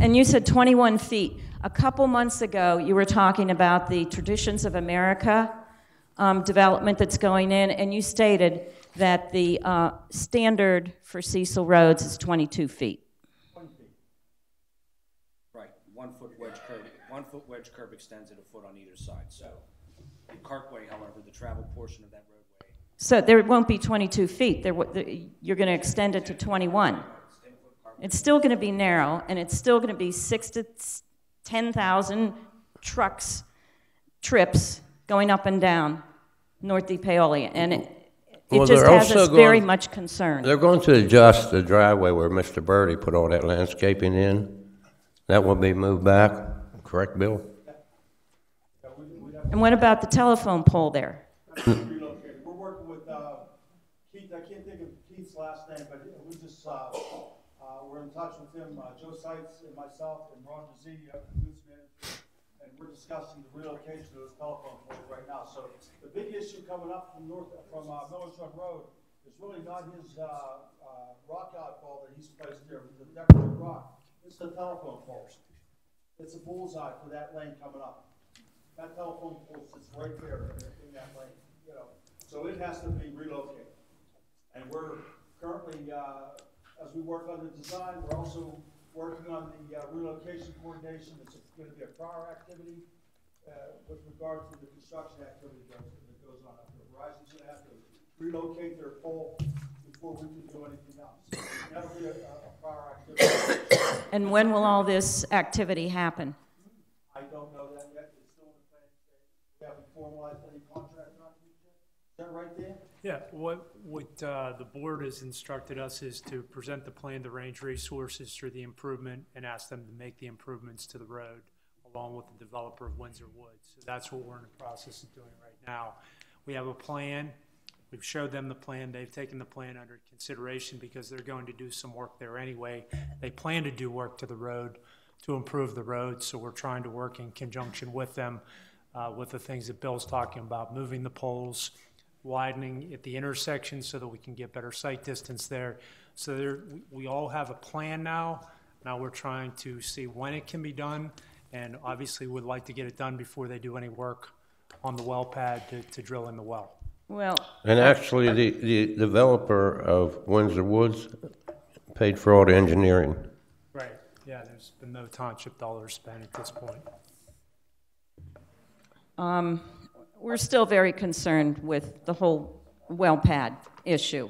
And you said 21 feet. A couple months ago, you were talking about the Traditions of America development that's going in, and you stated that the standard for Cecil roads is 22 feet. 20 feet. Right, 1 foot wedge curb. 1 foot wedge curb extends it a foot on either side. So The cartway, however, the travel portion of that roadway. So there won't be 22 feet. You're going to extend it to 21. It's still going to be narrow, and it's still going to be 6,000 to 10,000 trips going up and down North Di Paoli, and it just has us very much concerned. They're going to adjust the driveway where Mr. Birdie put all that landscaping in. That will be moved back, correct, Bill? And what about the telephone pole there? We're working with Keith. I can't think of Keith's last name, but we just we're in touch with him, Joe Seitz and myself and Ron Mazzini, and we're discussing the relocation of those telephone poles right now. So the big issue coming up from Millers Run Road is really not his rock outfall that he's placed there, the decorative rock. It's the telephone poles. It's a bullseye for that lane coming up. That telephone pole sits right there in that lane, you know. So it has to be relocated. And we're currently, as we work on the design, we're also working on the relocation coordination. It's going to be a prior activity with regard to the construction activity that goes on up there. Verizon's going to have to relocate their pole before we can do anything else. That'll be a prior activity. And when will all this activity happen? I don't know that yet. It's still in the planning stage. We haven't formalized any contract documents yet. Is that right, Dan? Yeah, what the board has instructed us is to present the plan to Range Resources for the improvement and ask them to make the improvements to the road along with the developer of Windsor Woods. So that's what we're in the process of doing right now. We have a plan. We've showed them the plan. They've taken the plan under consideration because they're going to do some work there anyway. They plan to do work to the road to improve the road, so we're trying to work in conjunction with them with the things that Bill's talking about, moving the poles, widening at the intersection so that we can get better sight distance there. So we all have a plan now. Now we're trying to see when it can be done, and obviously would like to get it done before they do any work on the well pad to drill in the well. Well, and actually the developer of Windsor Woods paid for all the engineering. Right, yeah, there's been no township dollars spent at this point. We're still very concerned with the whole well pad issue.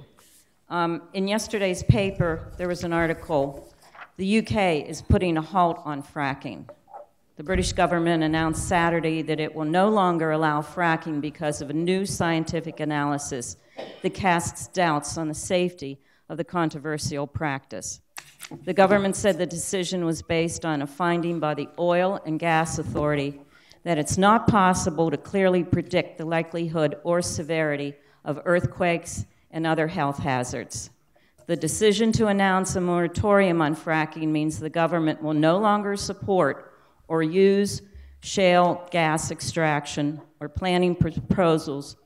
In yesterday's paper, there was an article, the UK is putting a halt on fracking. The British government announced Saturday that it will no longer allow fracking because of a new scientific analysis that casts doubts on the safety of the controversial practice. The government said the decision was based on a finding by the Oil and Gas Authority that it's not possible to clearly predict the likelihood or severity of earthquakes and other health hazards. The decision to announce a moratorium on fracking means the government will no longer support or use shale gas extraction or planning proposals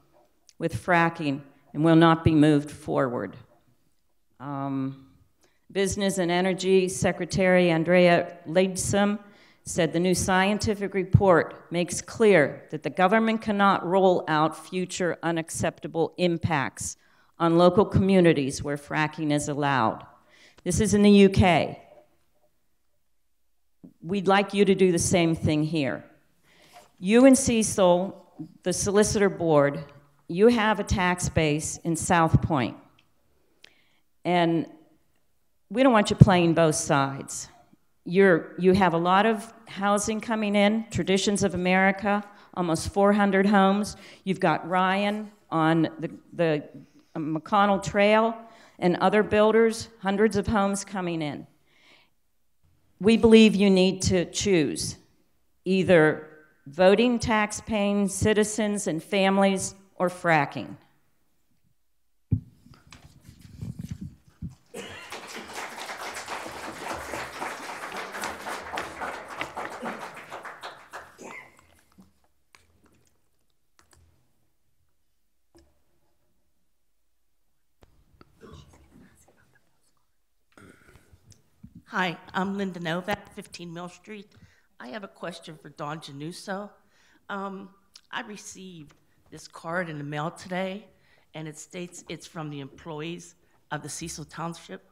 with fracking and will not be moved forward. Business and Energy Secretary Andrea Leadsom said the new scientific report makes clear that the government cannot roll out future unacceptable impacts on local communities where fracking is allowed. This is in the UK. We'd like you to do the same thing here. You and Cecil, the solicitor board, you have a tax base in South Point. And we don't want you playing both sides. You have a lot of housing coming in, Traditions of America, almost 400 homes. You've got Ryan on the McConnell Trail and other builders, hundreds of homes coming in. We believe you need to choose either voting tax-paying citizens and families or fracking. Hi, I'm Linda Novak, 15 Mill Street. I have a question for Don Januso. I received this card in the mail today, and it states it's from the employees of the Cecil Township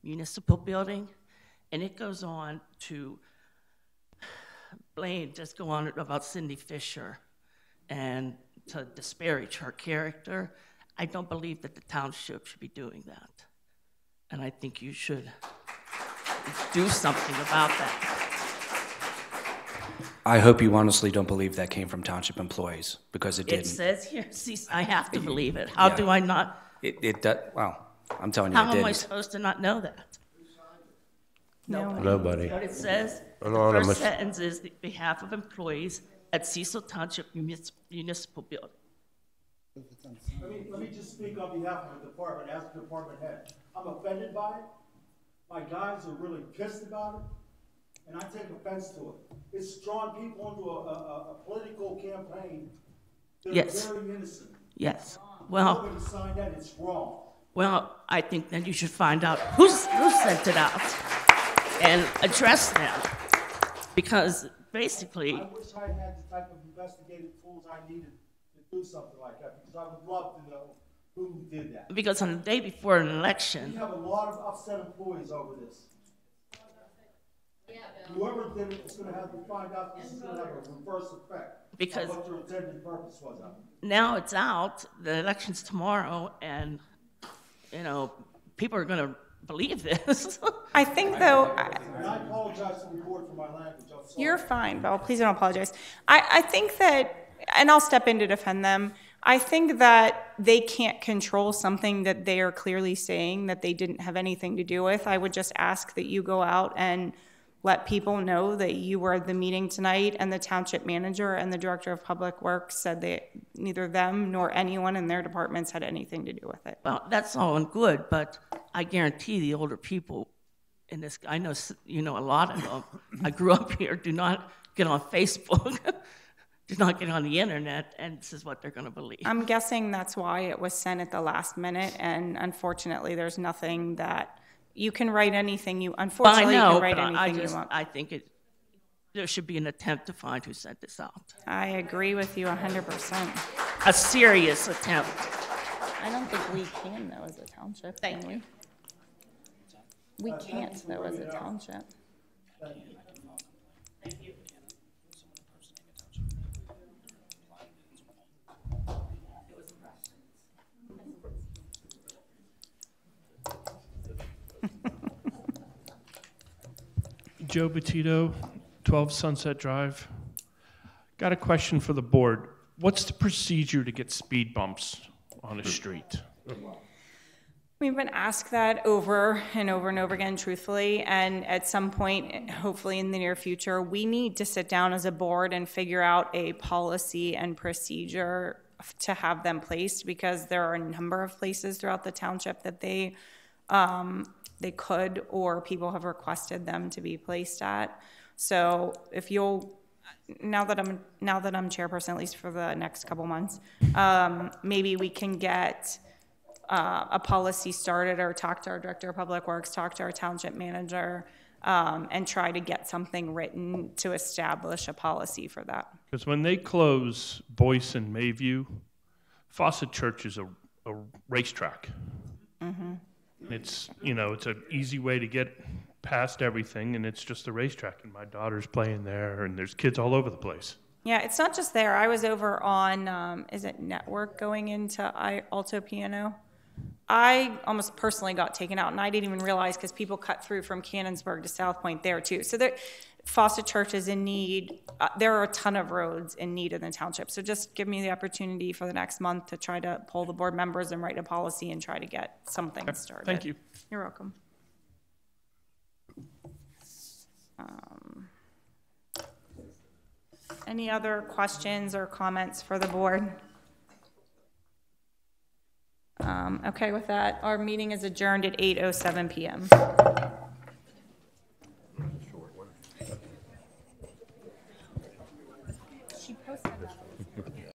Municipal Building, and it goes on to go on about Cindy Fisher and to disparage her character. I don't believe that the township should be doing that. And I think you should do something about that. I hope you honestly don't believe that came from township employees, because it didn't. It says here, see, I have to believe it. How do I not? Well, I'm telling you, How it am I didn't. supposed to not know that? Nobody. What it says, the Anonymous. first sentence is the behalf of employees at Cecil Township Municipal Building. Let me just speak on behalf of the department, as the department head. I'm offended by it. My guys are really pissed about it, and I take offense to it. It's drawn people into a political campaign that Yes. are very innocent. Yes. Well, Nobody signed that, it's wrong. well, I think then you should find out who sent it out and address them. Because basically, I wish I had the type of investigative tools I needed to do something like that, because I would love to know who did that. because on the day before an We election, have a lot of upset employees over this. Whoever did it is gonna have to find out, this is gonna have a reverse effect. Because- of what your intended purpose was of it. now it's out, the election's tomorrow, and, people are gonna believe this. I think, though, And I apologize to the board for my language, I'm sorry. you're fine, Bill. Please don't apologize. I think that, and I'll step in to defend them, I think that they can't control something that they are clearly saying that they didn't have anything to do with. I would just ask that you go out and let people know that you were at the meeting tonight, and the township manager and the director of public works said that neither them nor anyone in their departments had anything to do with it. Well, that's all and good, but I guarantee the older people in this, I know, a lot of them, I grew up here, do not get on Facebook, do not get on the internet, and this is what they're gonna believe. I'm guessing that's why it was sent at the last minute, and unfortunately, there's nothing that, you can write anything you, unfortunately, you I know, can write but anything you want. I think there should be an attempt to find who sent this out. I agree with you 100%. A serious attempt. I don't think we can, though, as a township. Thank you. We can't, though, as a township. Joe Batito, 12 Sunset Drive. Got a question for the board. What's the procedure to get speed bumps on a street? We've been asked that over and over and over again, truthfully, and at some point, hopefully in the near future, we need to sit down as a board and figure out a policy and procedure to have them placed, because there are a number of places throughout the township that they could, or people have requested them to be placed at. So if you'll, now that I'm chairperson, at least for the next couple months, maybe we can get a policy started, or talk to our director of public works, talk to our township manager, and try to get something written to establish a policy for that. Because when they close Boyce and Mayview, Fawcett Church is a racetrack. Mm-hmm. It's, it's an easy way to get past everything, and it's just a racetrack, and my daughter's playing there, and there's kids all over the place. Yeah, it's not just there. I was over on, is it Network going into Alto Piano? I almost personally got taken out, and I didn't even realize, because people cut through from Cannonsburg to South Point there too. So Fawcett Church is in need. There are a ton of roads in need in the township. So just give me the opportunity for the next month to try to poll the board members and write a policy and try to get something started. Thank you. You're welcome. Any other questions or comments for the board? Okay, with that, our meeting is adjourned at 8:07 p.m. She posted that.